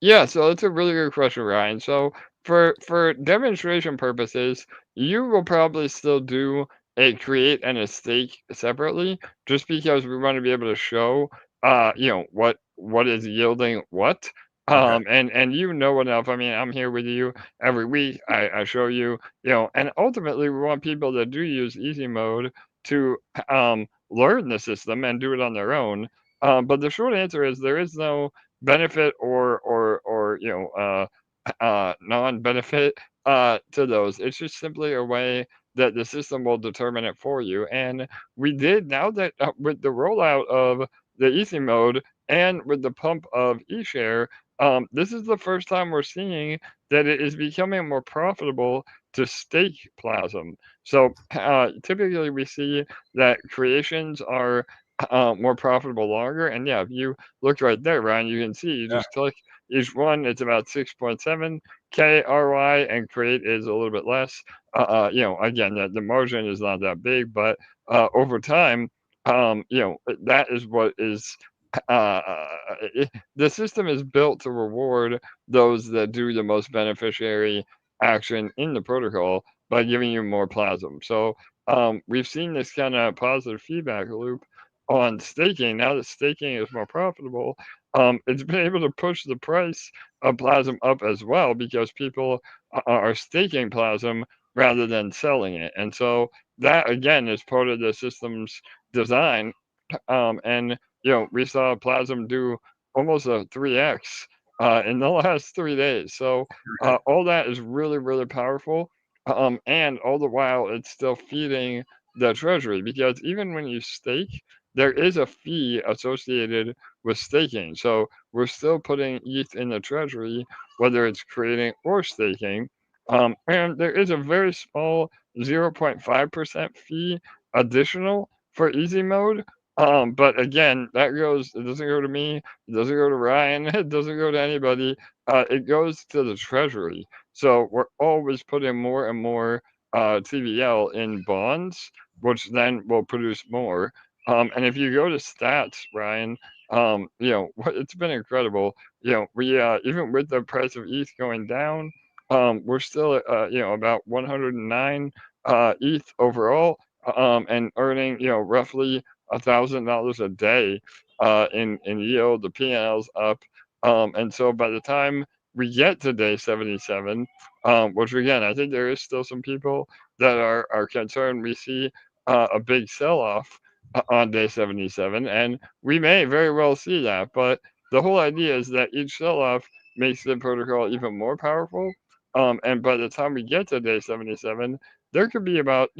Yeah, so that's a really good question, Ryan. So for demonstration purposes, you will probably still do a create and a stake separately, just because we want to be able to show, what is yielding what. Okay. And you know enough. I mean, I'm here with you every week. I show you, and ultimately we want people that do use easy mode to learn the system and do it on their own. But the short answer is there is no benefit or non-benefit to those. It's just simply a way that the system will determine it for you. And we did now that with the rollout of the easy mode and with the pump of eShare, this is the first time we're seeing that it is becoming more profitable to stake Plasm. So typically we see that creations are more profitable longer. And yeah, if you look right there, Ryan, you can see you Yeah. just click each one. It's about 6.7K ROI, and create is a little bit less. Again, the margin is not that big, but over time, that is what is. The system is built to reward those that do the most beneficiary action in the protocol by giving you more Plasm. So we've seen this kind of positive feedback loop on staking. Now that staking is more profitable, it's been able to push the price of Plasm up as well because people are staking Plasm rather than selling it. And so that again is part of the system's design. And we saw Plasm do almost a 3x in the last 3 days. So all that is really, really powerful. And all the while, it's still feeding the treasury because even when you stake, there is a fee associated with staking. So we're still putting ETH in the treasury, whether it's creating or staking. And there is a very small 0.5% fee additional for easy mode. But again, it doesn't go to me, it doesn't go to Ryan, it doesn't go to anybody. It goes to the treasury. So we're always putting more and more TVL in bonds, which then will produce more. And if you go to stats, Ryan, it's been incredible. We even with the price of ETH going down, we're still about 109 ETH overall, and earning roughly $1,000 a day in yield. The P&L's up, and so by the time we get to day 77, which again I think there is still some people that are concerned. We see a big sell-off on day 77, and we may very well see that. But the whole idea is that each sell-off makes the protocol even more powerful. And by the time we get to day 77, there could be about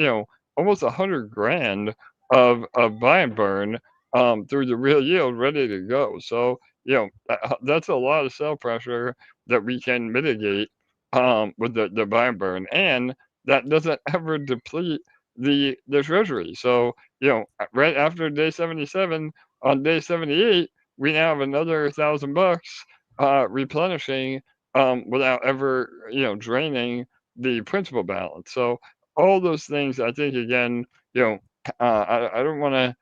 almost 100 grand of buy and burn through the real yield ready to go. So that's a lot of sell pressure that we can mitigate with the buy and burn, and that doesn't ever deplete the treasury. So right after day 77, on day 78, we now have another $1,000 replenishing without ever draining the principal balance. So all those things, I think, again, I don't want to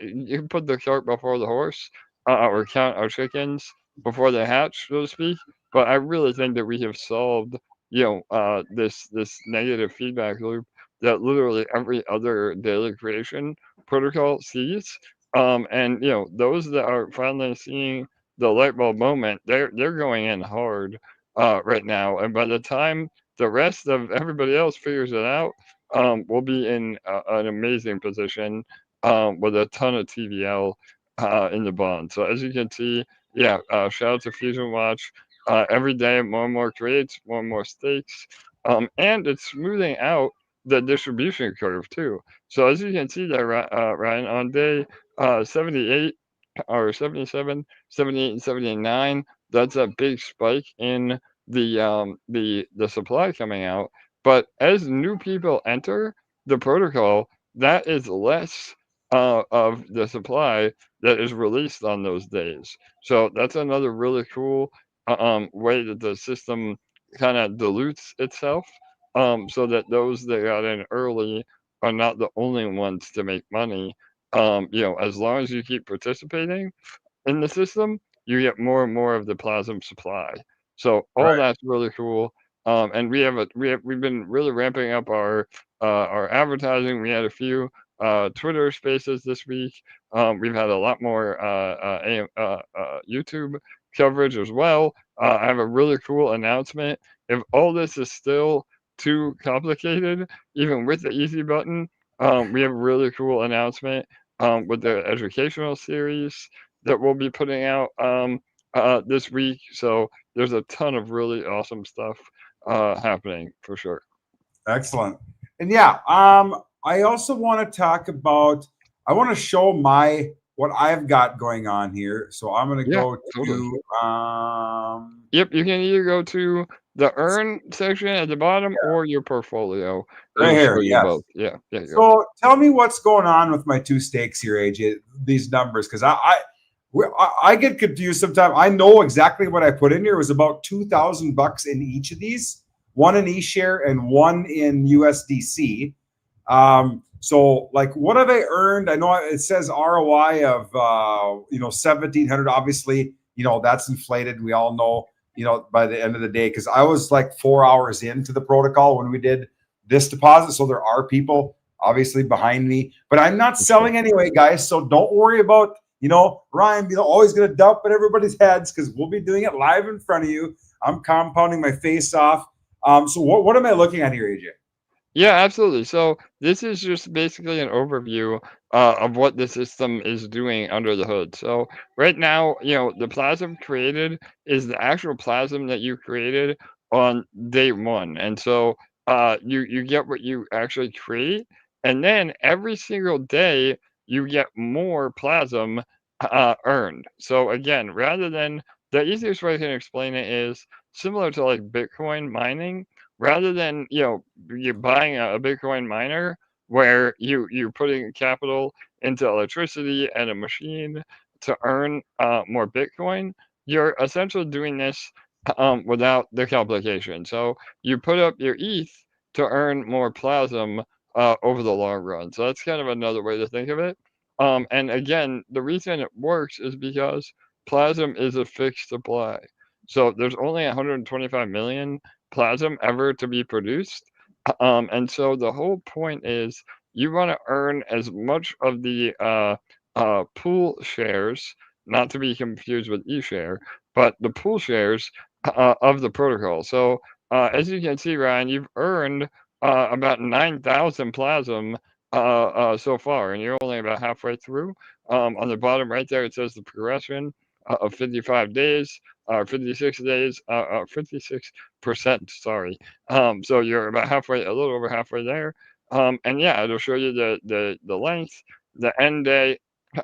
you can put the cart before the horse, or count our chickens before they hatch, so to speak. But I really think that we have solved this negative feedback loop that literally every other daily creation protocol sees. And those that are finally seeing the light bulb moment, they're going in hard right now. And by the time the rest of everybody else figures it out, we'll be in an amazing position with a ton of TVL in the bond. So as you can see, yeah, shout out to Fusion Watch. Every day, more and more trades, more and more stakes, and it's smoothing out the distribution curve too. So as you can see there, Ryan, on day 78 or 77, 78, and 79, that's a big spike in the supply coming out. But as new people enter the protocol, that is less of the supply that is released on those days. So that's another really cool way that the system kind of dilutes itself, so that those that got in early are not the only ones to make money. As long as you keep participating in the system, you get more and more of the Plazm supply. So all Right. that's really cool. And we've been really ramping up our advertising. We had a few Twitter Spaces this week. We've had a lot more YouTube coverage as well. I have a really cool announcement. If all this is still too complicated, even with the easy button, we have a really cool announcement with the educational series that we'll be putting out this week. So there's a ton of really awesome stuff happening for sure. Excellent. And yeah, I also want to talk about, I want to show what I've got going on here. So I'm going to Yeah, go totally. to, Yep, you can either go to the earn section at the bottom or your portfolio. right It'll here. show you Yes. both. Yeah, there you go. So tell me what's going on with my two stakes here, AJ, these numbers, because I get confused sometimes. I know exactly what I put in here. It was about $2,000 in each of these, one in ESHARE and one in USDC. So like, what have I earned? I know it says ROI of 1,700. Obviously, that's inflated. We all know, by the end of the day, because I was like 4 hours into the protocol when we did this deposit. So there are people obviously behind me, but I'm not selling anyway, guys. So don't worry about, Ryan, always going to dump at everybody's heads, because we'll be doing it live in front of you. I'm compounding my face off. So what am I looking at here, AJ? Yeah, absolutely. So this is just basically an overview of what the system is doing under the hood. So right now, the Plazm created is the actual Plazm that you created on day one, and so you get what you actually create, and then every single day you get more Plazm earned. So again, rather than the easiest way I can explain it is similar to like Bitcoin mining. Rather than you're buying a Bitcoin miner where you're putting capital into electricity and a machine to earn more Bitcoin, you're essentially doing this without the complication. So you put up your ETH to earn more Plasm over the long run. So that's kind of another way to think of it. And again, the reason it works is because Plasm is a fixed supply. So there's only 125 million Plasm ever to be produced. And so the whole point is you want to earn as much of the pool shares, not to be confused with eShare, but the pool shares of the protocol. So as you can see, Ryan, you've earned about 9,000 Plasm so far, and you're only about halfway through. On the bottom right there, it says the progression of 55 days, 56 days, 56%, sorry. So you're about halfway, a little over halfway there. And yeah, it'll show you the length, the end day,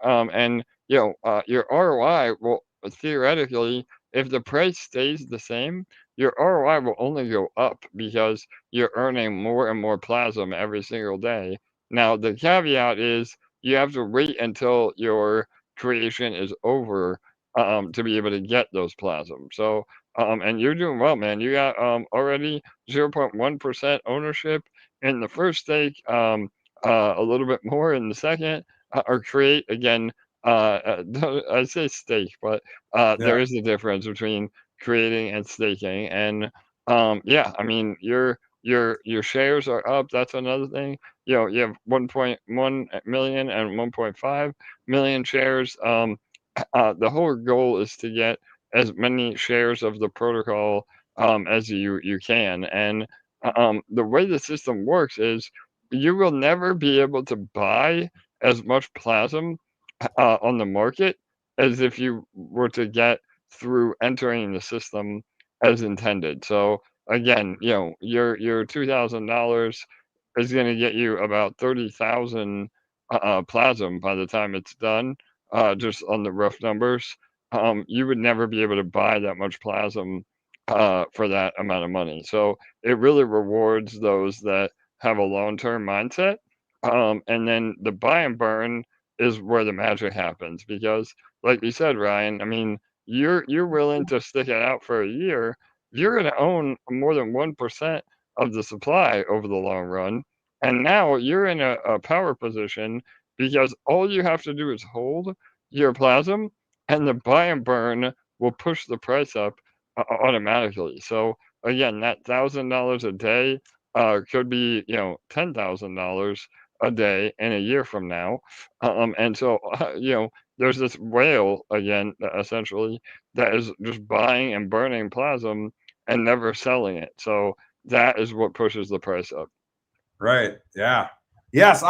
and your ROI will theoretically, if the price stays the same, your ROI will only go up because you're earning more and more Plasm every single day. Now, the caveat is you have to wait until your creation is over to be able to get those Plasm. So, and you're doing well, man. You got already 0.1% ownership in the first stake, a little bit more in the second, or create again. I say stake, but Yeah. there is a difference between creating and staking. And yeah, I mean your shares are up. That's another thing. You have 1.1 million and 1.5 million shares. The whole goal is to get as many shares of the protocol as you can. And the way the system works is you will never be able to buy as much Plasm on the market as if you were to get through entering the system as intended. So again, your $2,000 is going to get you about 30,000 Plasm by the time it's done. Just on the rough numbers, you would never be able to buy that much Plasm for that amount of money. So it really rewards those that have a long-term mindset. And then the buy and burn is where the magic happens because, like you said, Ryan, I mean, you're willing to stick it out for a year. You're going to own more than 1% of the supply over the long run. And now you're in a power position because all you have to do is hold your Plasm, and the buy and burn will push the price up automatically. So again, that $1,000 a day could be $10,000 a day in a year from now. And so there's this whale again, essentially, that is just buying and burning Plasm and never selling it. So that is what pushes the price up. Right. Yeah. Yes.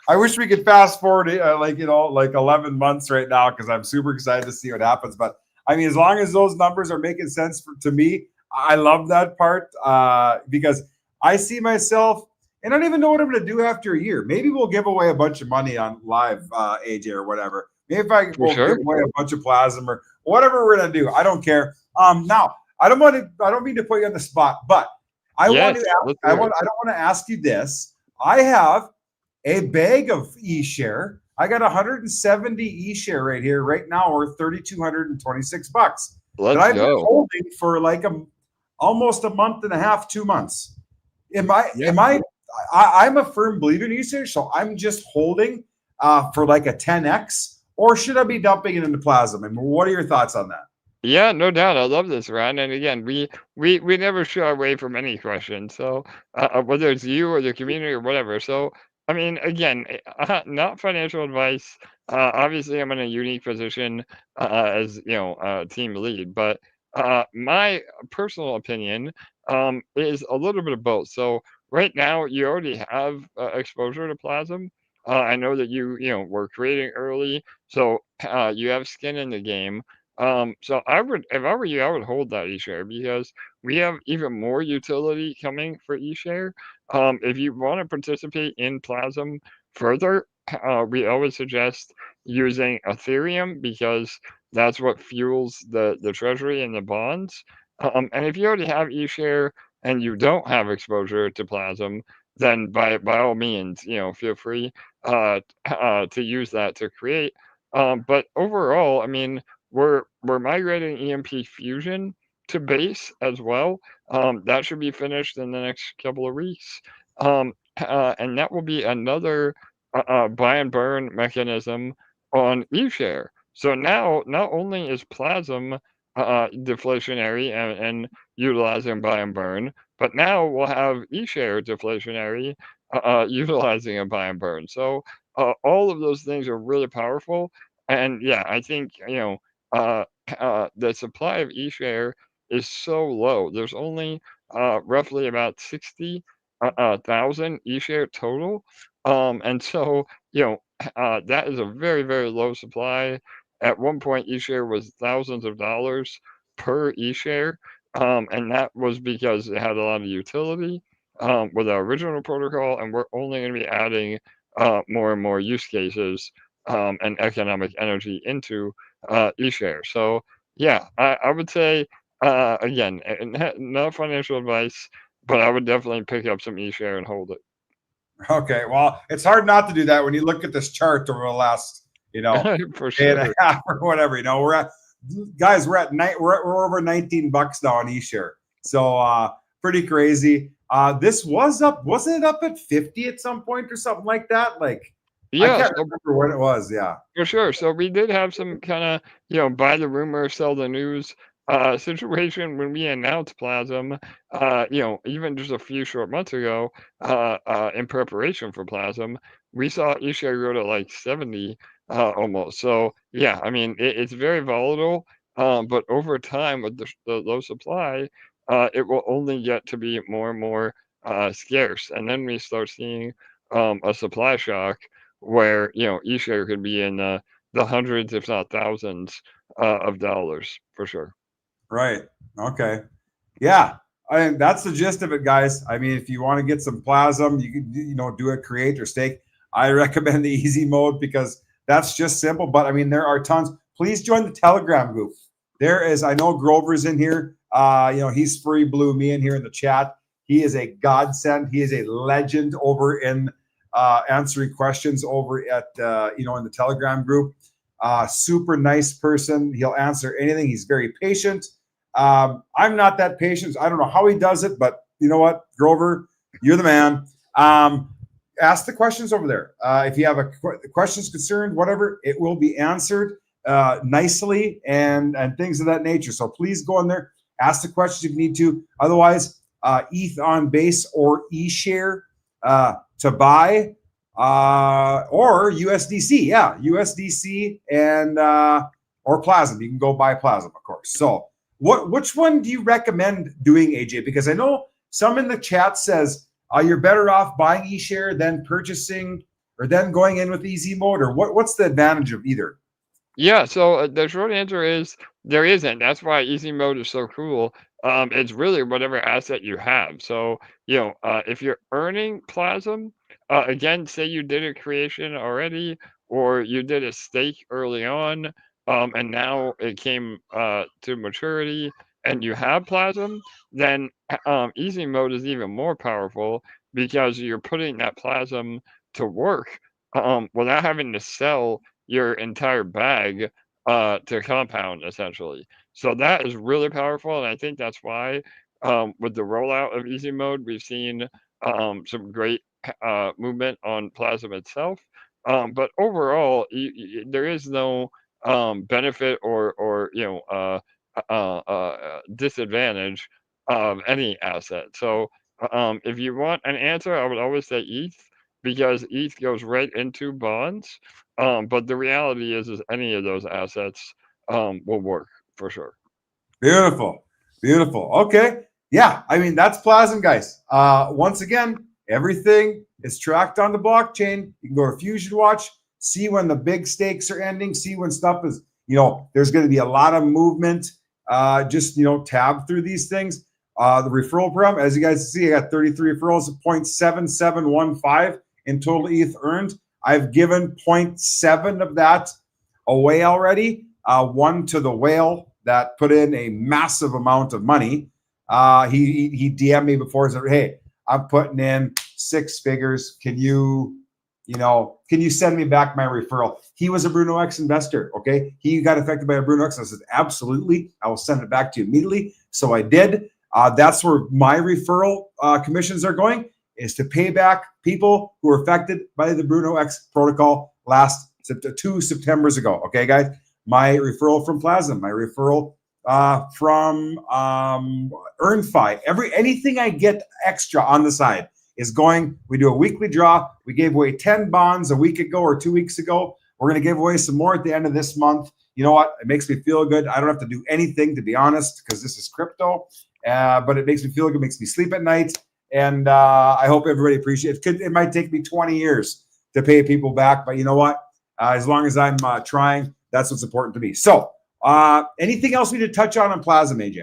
I wish we could fast forward, like 11 months right now because I'm super excited to see what happens. But I mean, as long as those numbers are making sense to me, I love that part because I see myself, and I don't even know what I'm going to do after a year. Maybe we'll give away a bunch of money on live, AJ, or whatever. Maybe if I For will give sure. away a bunch of Plasm or whatever we're going to do. I don't care. Now, I don't mean to put you on the spot, but I want Yes, to ask, let's I do it. want I don't want to ask you this. I have a bag of eShare. I got 170 eShare right here, right now, worth $3,226 that Let's I've been go. holding for like almost a month and a half, 2 months. Am I? Yeah. Am I? I'm a firm believer in eShare, so I'm just holding for like a 10x, or should I be dumping it into Plazm? And what are your thoughts on that? Yeah, no doubt. I love this, Ryan. And again, we never shy away from any question. So whether it's you or the community or whatever. So I mean, again, not financial advice. Obviously, I'm in a unique position as team lead, but my personal opinion is a little bit of both. So right now, you already have exposure to Plasm. I know that you were creating early, so you have skin in the game. So I would, if I were you, I would hold that eShare because we have even more utility coming for eShare. If you want to participate in Plasm further, we always suggest using Ethereum because that's what fuels the treasury and the bonds. And if you already have eShare and you don't have exposure to Plasm, then by all means, feel free to use that to create. But overall, I mean, we're migrating EMP Fusion to base as well. That should be finished in the next couple of weeks. And that will be another buy and burn mechanism on eShare. So now not only is Plasm deflationary and utilizing buy and burn, but now we'll have eShare deflationary utilizing a buy and burn. So all of those things are really powerful. And yeah, I think, uh, the supply of eShare is so low. There's only roughly about 60,000 eShare total. And so, that is a very, very low supply. At one point, eShare was thousands of dollars per eShare. And that was because it had a lot of utility with our original protocol, and we're only going to be adding more and more use cases and economic energy into eShare. So yeah, I would say again, not financial advice, but I would definitely pick up some eShare and hold it. Okay, well, it's hard not to do that when you look at this chart over the last, For day and a sure. half or whatever. We're at guys, we're over $19 now on eShare, so pretty crazy. This was up, wasn't it up at 50 at some point or something like that? Like I Yeah, can't so remember what it was. Yeah, for sure. So we did have some kind of, buy the rumor, sell the news situation when we announced Plazm, even just a few short months ago, in preparation for Plazm, we saw eShare go to like 70 almost. So yeah, I mean, it's very volatile, but over time with the low supply, it will only get to be more and more scarce. And then we start seeing a supply shock where eShare could be in the hundreds, if not thousands, of dollars for sure. right. Okay. Yeah, I mean, that's the gist of it, guys. I mean, if you want to get some Plasm, you can do a create or stake. I recommend the easy mode because that's just simple. But I mean, there are tons. Please join the Telegram group. There is, I know Grover's in here. He's free blew me in here in the chat. He is a godsend. He is a legend over in answering questions over at in the Telegram group. Super nice person. He'll answer anything. He's very patient. I'm not that patient. I don't know how he does it, but you know what, Grover, you're the man. Ask the questions over there. If you have a questions, concerned, whatever, it will be answered nicely and things of that nature. So please go in there, ask the questions if you need to. Otherwise, ETH on base or eShare to buy or USDC. Yeah, USDC and or Plazm. You can go buy Plazm, of course. So which one do you recommend doing, AJ? Because I know some in the chat says you're better off buying eShare than purchasing or then going in with easy mode, or what's the advantage of either? Yeah, so the short answer is there isn't. That's why easy mode is so cool. It's really whatever asset you have. So, if you're earning Plasm, again, say you did a creation already, or you did a stake early on, and now it came to maturity, and you have Plasm, then easy mode is even more powerful because you're putting that Plasm to work without having to sell your entire bag to compound essentially. So that is really powerful, and I think that's why with the rollout of easy mode, we've seen some great movement on Plasm itself. But overall, there is no benefit or disadvantage of any asset. So if you want an answer, I would always say ETH because ETH goes right into bonds. But the reality is any of those assets will work for sure. Beautiful. Beautiful. Okay. Yeah. I mean, that's Plasm, guys. Once again, everything is tracked on the blockchain. You can go to Fusion Watch, see when the big stakes are ending, see when stuff is, there's going to be a lot of movement. Just, tab through these things. The referral program, as you guys see, I got 33 referrals, 0.7715 in total ETH earned. I've given 0.7 of that away already. One to the whale that put in a massive amount of money. He DM'd me before and said, "Hey, I'm putting in 6 figures. Can you send me back my referral?" He was a Bruno X investor. Okay, he got affected by a Bruno X. I said, "Absolutely, I will send it back to you immediately." So I did. That's where my referral commissions are going, is to pay back people who were affected by the Bruno X protocol last 2 Septembers ago. Okay, guys, my referral from Plazm, my referral from EarnFi, anything I get extra on the side is going. We do a weekly draw. We gave away 10 bonds a week ago or 2 weeks ago. We're going to give away some more at the end of this month. You know what? It makes me feel good. I don't have to do anything, to be honest, because this is crypto. But it makes me feel good. It makes me sleep at night. And I hope everybody appreciates it. It might take me 20 years to pay people back. But you know what? As long as I'm trying, that's what's important to me. So anything else we need to touch on Plazm, AJ?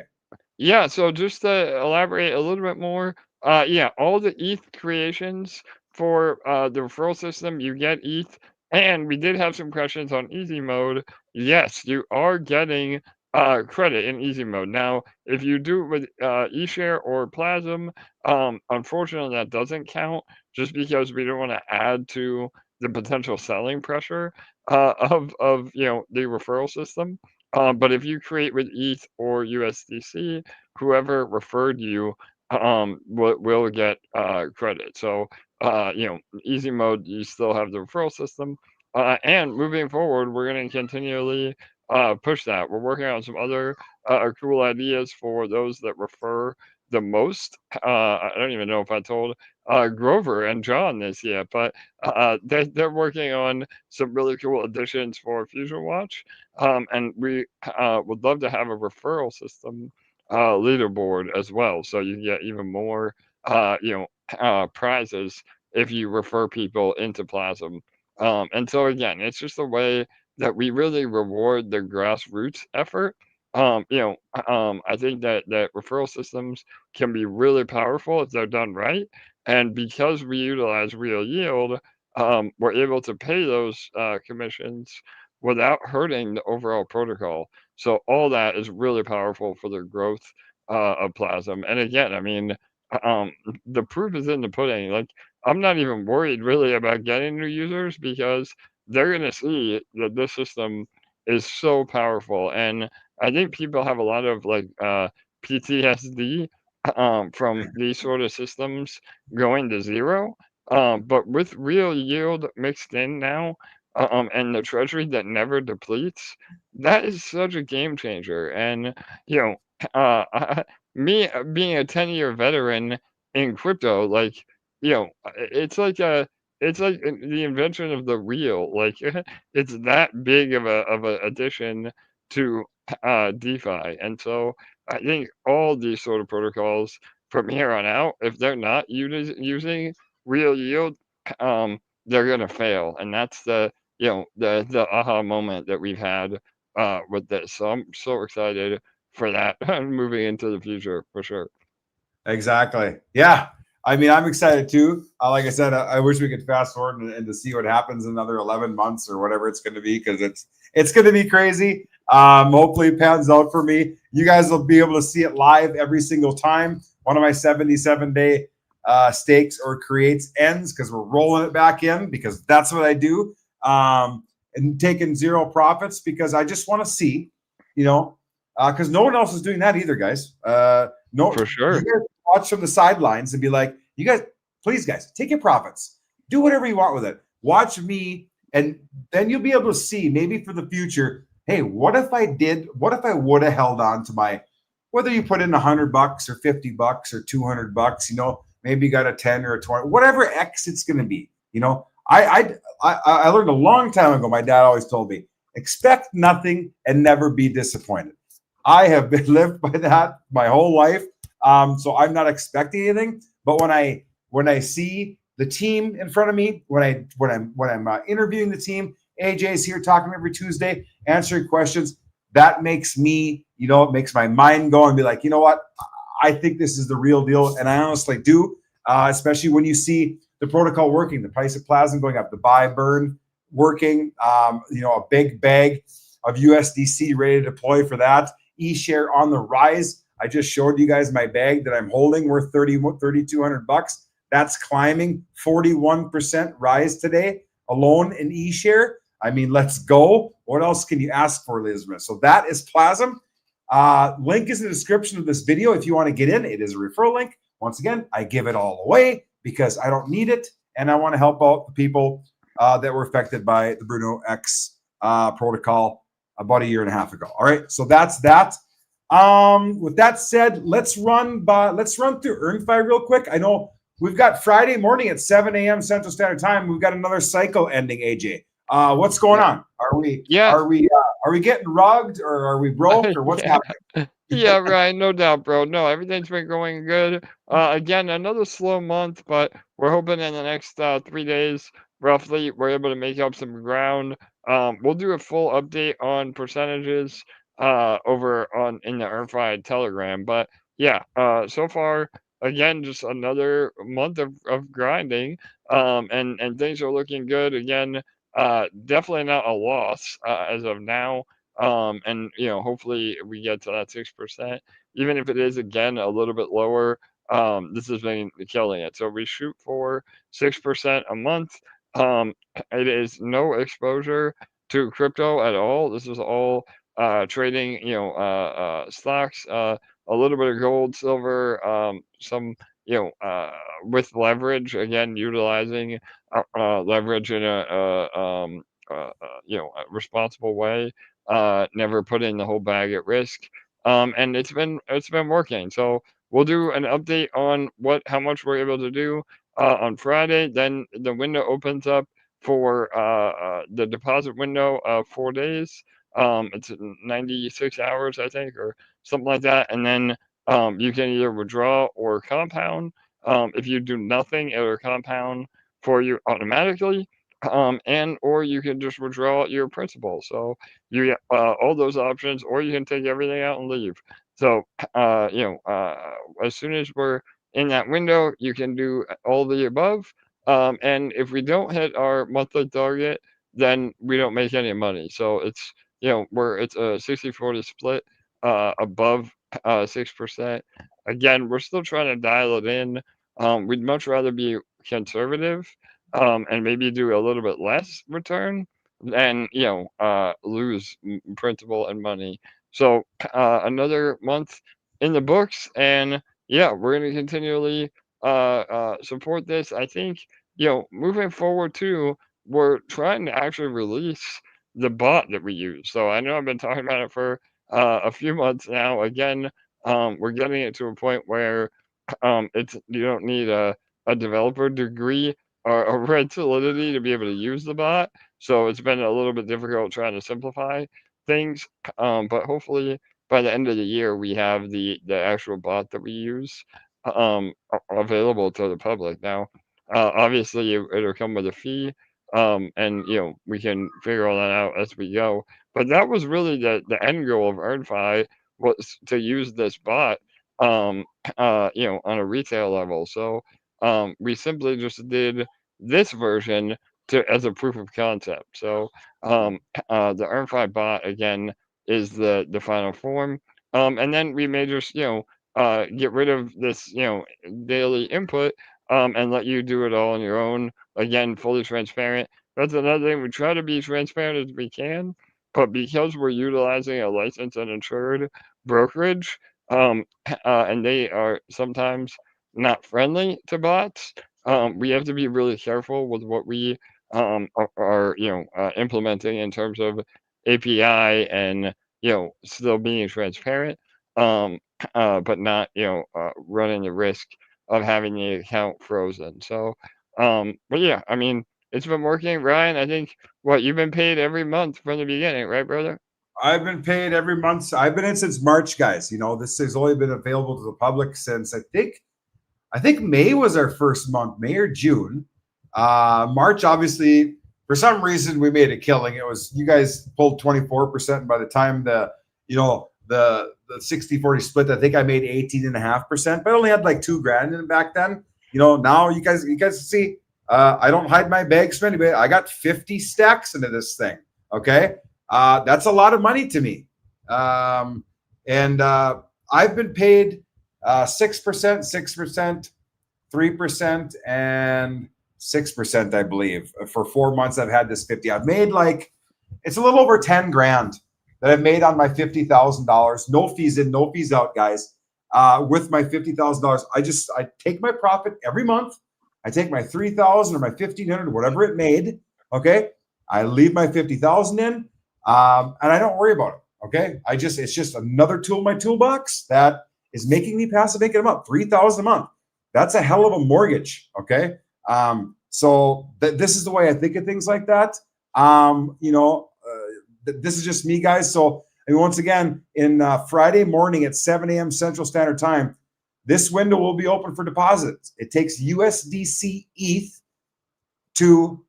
Yeah, so just to elaborate a little bit more, yeah, all the ETH creations for the referral system, you get ETH, and we did have some questions on easy mode. Yes, you are getting credit in easy mode. Now, if you do it with ESHARE or Plazm, unfortunately that doesn't count just because we don't want to add to the potential selling pressure of the referral system. But if you create with ETH or USDC, whoever referred you will get credit. So easy mode, you still have the referral system, and moving forward, we're going to continually push that. We're working on some other cool ideas for those that refer the most. I don't even know if I told Grover and John this yet, but they're working on some really cool additions for Fusion Watch. And we would love to have a referral system leaderboard as well, so you get even more prizes if you refer people into Plazm. And so again, it's just a way that we really reward the grassroots effort. I think that referral systems can be really powerful if they're done right. And because we utilize real yield, we're able to pay those commissions without hurting the overall protocol. So all that is really powerful for the growth of Plazm. And again, I mean, um, the proof is in the pudding. Like, I'm not even worried really about getting new users because they're going to see that this system is so powerful. And I think people have a lot of like PTSD from these sort of systems going to zero. But with real yield mixed in now, and the treasury that never depletes, that is such a game changer. And you know, me being a 10-year veteran in crypto, like it's like the invention of the real. Like it's that big of a addition to DeFi, and so I think all these sort of protocols from here on out, if they're not using real yield, they're gonna fail, and that's the aha moment that we've had with this. So I'm so excited for that moving into the future for sure. Exactly. Yeah. I mean, I'm excited too. Like I said, I wish we could fast forward and to see what happens in another 11 months or whatever it's going to be, because it's going to be crazy. Hopefully it pans out for me. You guys will be able to see it live every single time one of my 77-day stakes or creates ends, because we're rolling it back in, because that's what I do. And taking zero profits because I just want to see, because no one else is doing that either, guys. No, For sure. you guys watch from the sidelines and be like, you guys, please, guys, take your profits, do whatever you want with it. Watch me, and then you'll be able to see maybe for the future. Hey, what if I would have held on to my, whether you put in $100 or $50 or $200, maybe you got a 10 or a 20, whatever X it's going to be. I learned a long time ago. My dad always told me, expect nothing and never be disappointed. I have lived by that my whole life. So I'm not expecting anything. But when I see the team in front of me, when I'm interviewing the team, AJ's here talking to me every Tuesday, answering questions. That makes me, it makes my mind go and be like, you know what? I think this is the real deal, and I honestly do. Especially when you see the protocol working, the price of Plazm going up, the buy burn working, a big bag of USDC ready to deploy for that. ESHARE on the rise. I just showed you guys my bag that I'm holding worth $3,200. That's climbing 41% rise today alone in ESHARE. I mean, let's go. What else can you ask for, Elizabeth? So that is Plazm. Link is in the description of this video if you want to get in. It is a referral link. Once again, I give it all away because I don't need it, and I want to help out the people that were affected by the Bruno X protocol about a year and a half ago. All right, so that's that. With that said, let's run through EarnFi real quick. I know we've got Friday morning at 7 a.m. Central Standard Time. We've got another cycle ending, AJ. What's going on? Are we getting rugged, or are we broke, or what's happening? Yeah, right. No doubt, bro. No, everything's been going good. Again, another slow month, but we're hoping in the next 3 days, roughly, we're able to make up some ground. We'll do a full update on percentages over on in the EarnFi Telegram. But yeah, so far, again, just another month of grinding. And things are looking good. Again, definitely not a loss as of now. And hopefully we get to that 6%, even if it is again a little bit lower. This has been killing it. So we shoot for 6% a month. It is no exposure to crypto at all. This is all trading, stocks, a little bit of gold, silver, some, with leverage, again, utilizing leverage in a responsible way. Never putting the whole bag at risk. And it's been working. So we'll do an update on how much we're able to do on Friday. Then the window opens up for the deposit window of 4 days. It's 96 hours, I think, or something like that. And then you can either withdraw or compound. If you do nothing, it'll compound for you automatically. And or you can just withdraw your principal. So you get all those options, or you can take everything out and leave. So as soon as we're in that window, you can do all the above. And if we don't hit our monthly target, then we don't make any money. So it's it's a 60-40 split above 6%. Again, we're still trying to dial it in. We'd much rather be conservative and maybe do a little bit less return than lose principal and money. So another month in the books, and yeah, we're going to continually support this. I think moving forward too, we're trying to actually release the bot that we use. So I know I've been talking about it for a few months now. Again, we're getting it to a point where you don't need a developer degree or a red solidity to be able to use the bot. So it's been a little bit difficult trying to simplify things. But hopefully by the end of the year, we have the actual bot that we use available to the public. Now, obviously, it'll come with a fee, and we can figure all that out as we go. But that was really the end goal of EarnFi, was to use this bot, on a retail level. So we simply just did this version as a proof of concept. So the EarnFi bot again is the final form, and then we may just get rid of this daily input, and let you do it all on your own. Again, fully transparent. That's another thing. We try to be transparent as we can, but because we're utilizing a licensed and insured brokerage, and they are sometimes not friendly to bots, we have to be really careful with what we are implementing in terms of API and still being transparent, but not running the risk of having the account frozen. So, but yeah, I mean, it's been working, Ryan. I think you've been paid every month from the beginning, right, brother? I've been paid every month. I've been in since March, guys. This has only been available to the public since I think May was our first month, May or June. March, obviously, for some reason, we made a killing. It was, you guys pulled 24%. By the time the 60-40 split, I think I made 18.5%, but I only had like $2,000 in it back then. Now you guys see, I don't hide my bags from anybody. I got 50 stacks into this thing. Okay. That's a lot of money to me. And I've been paid 6%, 3%, and 6%, I believe. For 4 months, I've had this 50. I've made it's a little over 10 grand that I've made on my $50,000. No fees in, no fees out, guys. With my $50,000, I take my profit every month. I take my 3,000 or my 1,500, whatever it made. Okay. I leave my 50,000 in, and I don't worry about it. Okay. It's just another tool in my toolbox that is making me passive income a month, 3,000 a month. that's a hell of a mortgage. Okay. So this is the way I think of things like that. This is just me, guys. So, and once again, in Friday morning at 7 a.m. Central Standard Time, this window will be open for deposits. It takes USDC ETH to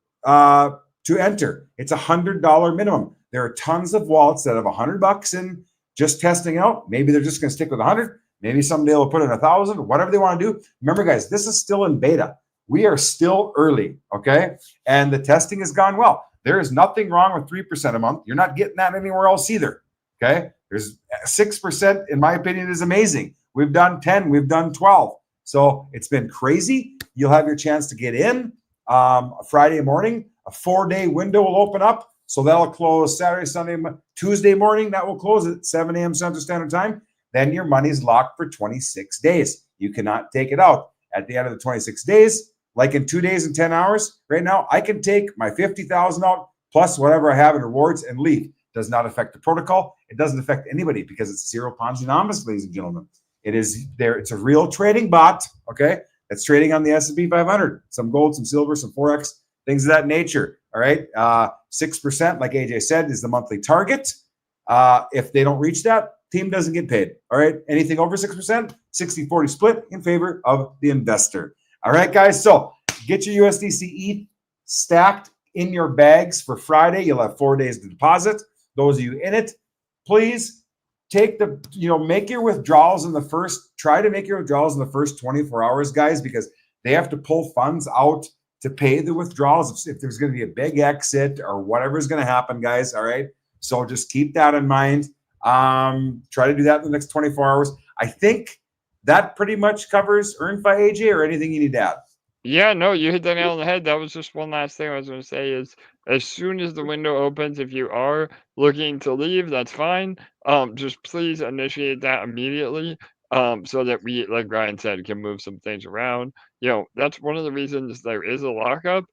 enter. It's $100 minimum. There are tons of wallets that have $100 in just testing out. Maybe they're just going to stick with 100. Maybe someday they'll put in 1,000, whatever they want to do. Remember, guys, this is still in beta. We are still early, okay? And the testing has gone well. There is nothing wrong with 3% a month. You're not getting that anywhere else either, okay? There's 6%, in my opinion, is amazing. We've done 10, we've done 12. So it's been crazy. You'll have your chance to get in Friday morning. A 4-day window will open up. So that'll close Saturday, Sunday, Tuesday morning. That will close at 7 a.m. Central Standard Time. Then your money's locked for 26 days. You cannot take it out. At the end of the 26 days, like in 2 days and 10 hours, right now, I can take my $50,000 out plus whatever I have in rewards and leave. Does not affect the protocol. It doesn't affect anybody because it's zero Ponzi-nominous, ladies and gentlemen. It is there. It's a real trading bot, okay? That's trading on the S&P 500. Some gold, some silver, some Forex, things of that nature, all right? 6%, like AJ said, is the monthly target. If they don't reach that, team doesn't get paid, all right? Anything over 6%, 60-40 split in favor of the investor. All right, guys, so get your USDC ETH stacked in your bags for Friday. You'll have 4 days to deposit. Those of you in it, please take make your withdrawals in the first, try to make your withdrawals in the first 24 hours, guys, because they have to pull funds out to pay the withdrawals if there's going to be a big exit or whatever is going to happen, guys, all right? So just keep that in mind. Try to do that in the next 24 hours. I think that pretty much covers EarnFi, AJ, or anything you need to add. Yeah, no, you hit the nail on the head. That was just one last thing I was going to say is as soon as the window opens, if you are looking to leave, that's fine. Just please initiate that immediately so that we, like Ryan said, can move some things around. That's one of the reasons there is a lockup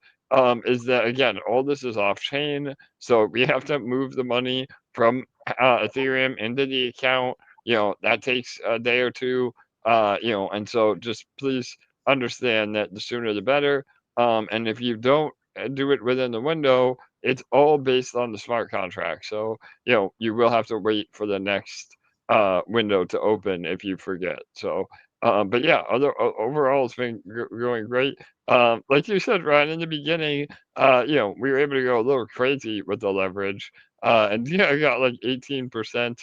is that, again, all this is off chain. So we have to move the money from Ethereum into the account. That takes a day or two, and so just please understand that the sooner the better. And if you don't do it within the window, it's all based on the smart contract. So, you will have to wait for the next window to open if you forget. So, but yeah, overall, it's been going great. Like you said, Ryan, in the beginning, we were able to go a little crazy with the leverage. And I got like 18%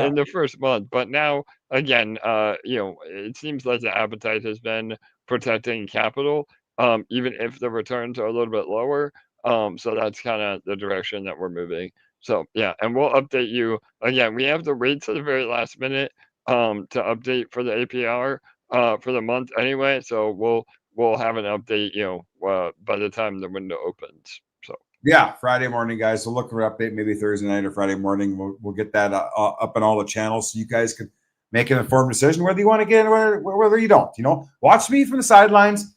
in the first month. But now, again, it seems like the appetite has been protecting capital, even if the returns are a little bit lower. So that's kind of the direction that we're moving. So yeah, and we'll update you again. We have the rates at the very last minute to update for the APR for the month anyway. So we'll have an update, by the time the window opens. So yeah, Friday morning, guys. So look for an update maybe Thursday night or Friday morning. We'll get that up in all the channels so you guys can make an informed decision whether you want to get in or whether you don't. Watch me from the sidelines.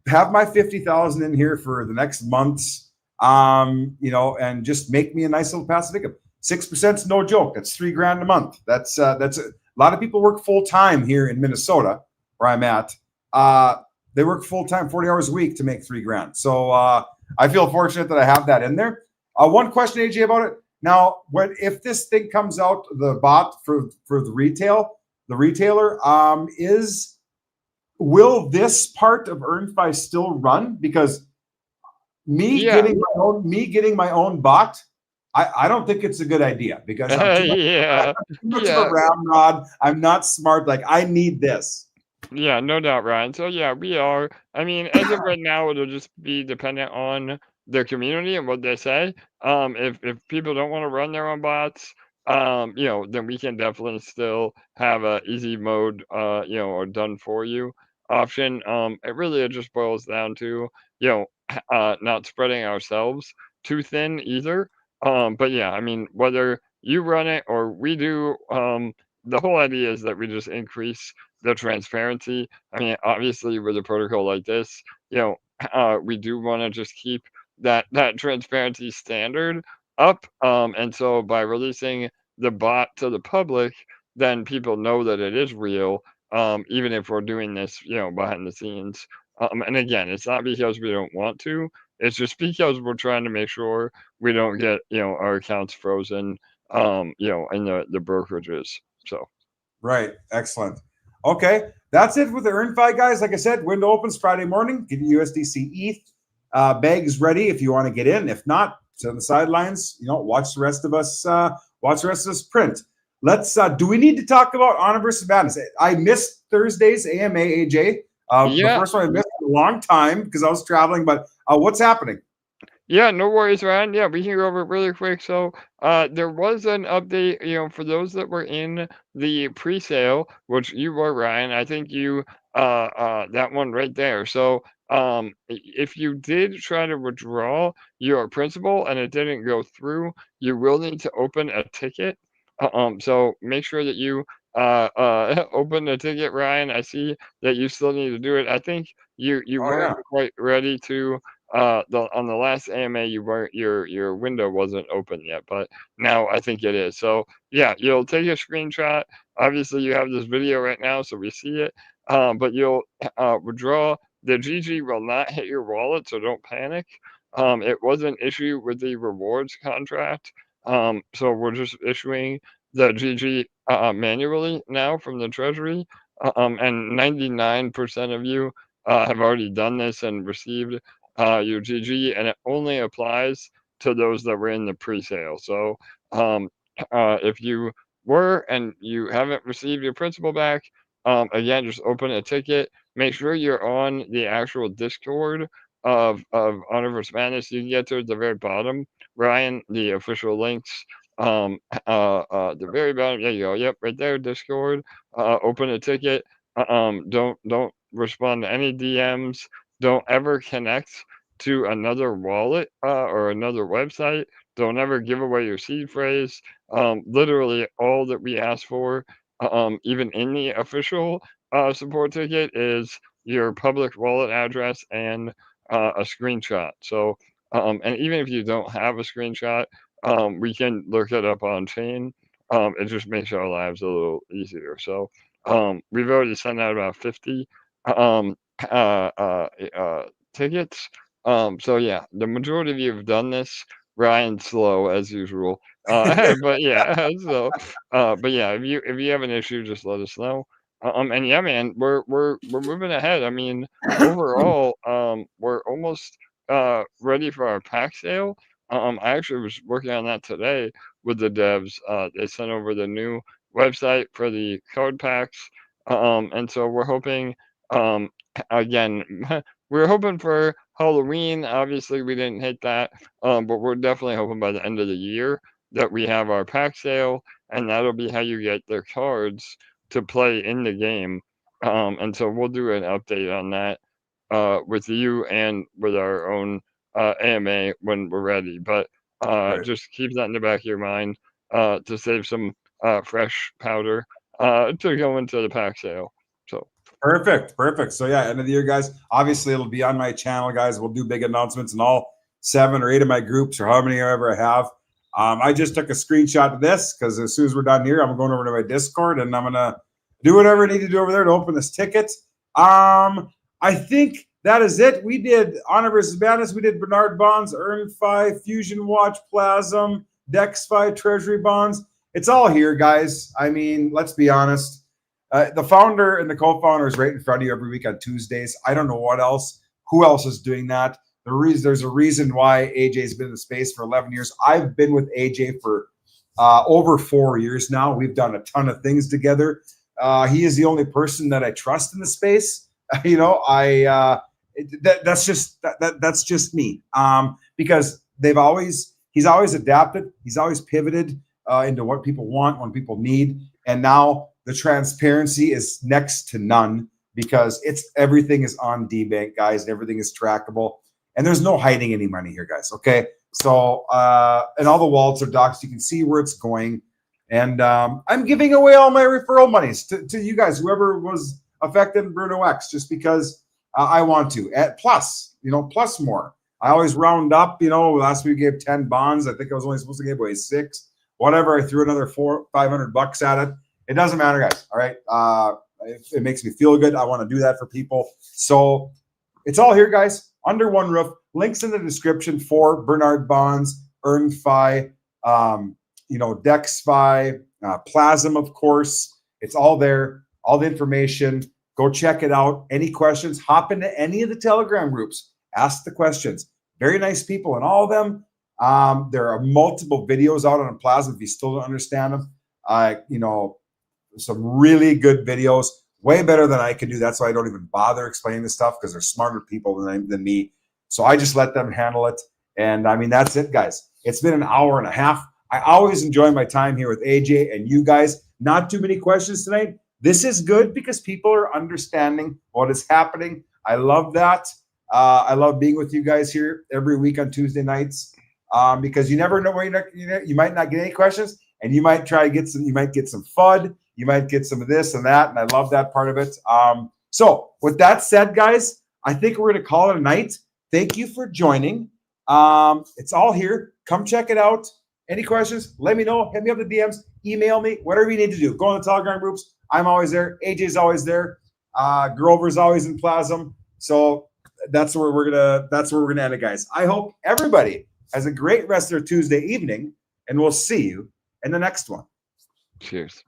Have my 50,000 in here for the next months. And just make me a nice little passive income. 6% is no joke. That's $3,000 a month. That's a lot of people work full time here in Minnesota, where I'm at. They work full time, 40 hours a week to make $3,000. So I feel fortunate that I have that in there. One question, AJ, about it. Now, if this thing comes out, the bot for the retailer will this part of EarnFi still run? Because getting my own bot, I don't think it's a good idea because I'm too much of a ramrod. I'm not smart. Like, I need this. Yeah, no doubt, Ryan. So yeah, we are. I mean, as of right now, it'll just be dependent on the community and what they say. If people don't want to run their own bots, then we can definitely still have a easy mode, or done for you option. It just boils down to, not spreading ourselves too thin either. But yeah, I mean, whether you run it or we do, the whole idea is that we just increase the transparency. I mean, obviously, with a protocol like this, we do want to just keep that transparency standard up. And so by releasing the bot to the public, then people know that it is real. even if we're doing this, behind the scenes. And again, it's not because we don't want to. It's just because we're trying to make sure we don't get, our accounts frozen, in the brokerages. So. Right. Excellent. Okay. That's it with the EarnFi, guys. Like I said, window opens Friday morning. Get your USDC ETH. Bags ready if you want to get in. If not, sit on the sidelines. Watch the rest of us. Watch the rest of us print. Let's. Do we need to talk about honor versus madness? I missed Thursday's AMA, AJ. The first one I missed a long time because I was traveling. But what's happening? Yeah, no worries, Ryan. Yeah, we can go over it really quick. So, there was an update, for those that were in the pre-sale, which you were, Ryan. I think you, that one right there. So, if you did try to withdraw your principal and it didn't go through, you will need to open a ticket. So make sure that you, open the ticket, Ryan. I see that you still need to do it. I think you Oh yeah. weren't quite ready to. On the last AMA, you weren't your window wasn't open yet, but now I think it is. So yeah, you'll take a screenshot. Obviously, you have this video right now, so we see it. But you'll withdraw. The GG will not hit your wallet, so don't panic. It was an issue with the rewards contract. So we're just issuing the GG manually now from the treasury. And 99% of you have already done this and received your GG, and it only applies to those that were in the pre-sale. So if you were and you haven't received your principal back, again, just open a ticket. Make sure you're on the actual Discord of Honor vs. Madness. You can get to at the very bottom, Ryan, the official links. The very bottom, there you go. Yep, right there, Discord. Open a ticket. Don't respond to any DMs. Don't ever connect to another wallet or another website. Don't ever give away your seed phrase. Literally, all that we ask for, even in the official support ticket, is your public wallet address and a screenshot. So, and even if you don't have a screenshot, we can look it up on chain. It just makes our lives a little easier. So, we've already sent out about 50 um, tickets. So yeah, the majority of you have done this. Ryan's slow as usual. But yeah, so but yeah, if you have an issue, just let us know. And yeah, man, we're moving ahead. I mean, overall, we're almost ready for our pack sale. I actually was working on that today with the devs. They sent over the new website for the code packs. And so we're hoping, again, we're hoping for Halloween. Obviously, we didn't hit that, but we're definitely hoping by the end of the year that we have our pack sale, and that'll be how you get the cards to play in the game. And so we'll do an update on that with you and with our own AMA when we're ready. But Right. just keep that in the back of your mind to save some fresh powder to go into the pack sale. So. Perfect. So yeah, end of the year, guys. Obviously, it'll be on my channel, guys. We'll do big announcements in all 7 or 8 of my groups, or how many I ever have. I just took a screenshot of this because as soon as we're done here, I'm going over to my Discord and I'm gonna do whatever I need to do over there to open this ticket. I think that is it. We did Honor versus Madness. We did Bernard Bonds, EarnFi, Fusion Watch, Plazm, DexFi, Treasury Bonds. It's all here, guys. I mean, let's be honest. The founder and the co-founder is right in front of you every week on Tuesdays. I don't know who else is doing that. There's a reason why AJ's been in the space for 11 years. I've been with AJ for over 4 years now. We've done a ton of things together. He is the only person that I trust in the space. That's just me. Because he's always adapted. He's always pivoted into what people want, what people need, and now the transparency is next to none because everything is on DBank, guys, and everything is trackable. And there's no hiding any money here, guys. Okay. So, and all the wallets are doxed. You can see where it's going. And I'm giving away all my referral monies to you guys, whoever was affected in Bruno X, just because I want to. Plus more. I always round up, last week we gave 10 bonds. I think I was only supposed to give away 6. Whatever. I threw another $500 at it. It doesn't matter, guys. All right. it makes me feel good. I want to do that for people. So it's all here, guys, under one roof. Links in the description for Bernard Bonds, EarnFi, DexFi, Plazm, of course. It's all there, all the information. Go check it out. Any questions, hop into any of the Telegram groups. Ask the questions. Very nice people in all of them. There are multiple videos out on Plazm if you still don't understand them. Some really good videos, way better than I can do. That's why I don't even bother explaining this stuff, because they're smarter people than me. So I just let them handle it. And I mean, that's it, guys. It's been an hour and a half. I always enjoy my time here with AJ and you guys. Not too many questions tonight. This is good because people are understanding what is happening. I love that. I love being with you guys here every week on Tuesday nights, because you never know where you might not get any questions, and you might try to get some. You might get some FUD. You might get some of this and that, and I love that part of it. So with that said, guys, I think we're going to call it a night. Thank you for joining. It's all here. Come check it out. Any questions, let me know. Hit me up the DMs. Email me. Whatever you need to do. Go on the Telegram groups. I'm always there. AJ's always there. Grover's always in Plazm. So that's where we're gonna end it, guys. I hope everybody has a great rest of their Tuesday evening, and we'll see you in the next one. Cheers.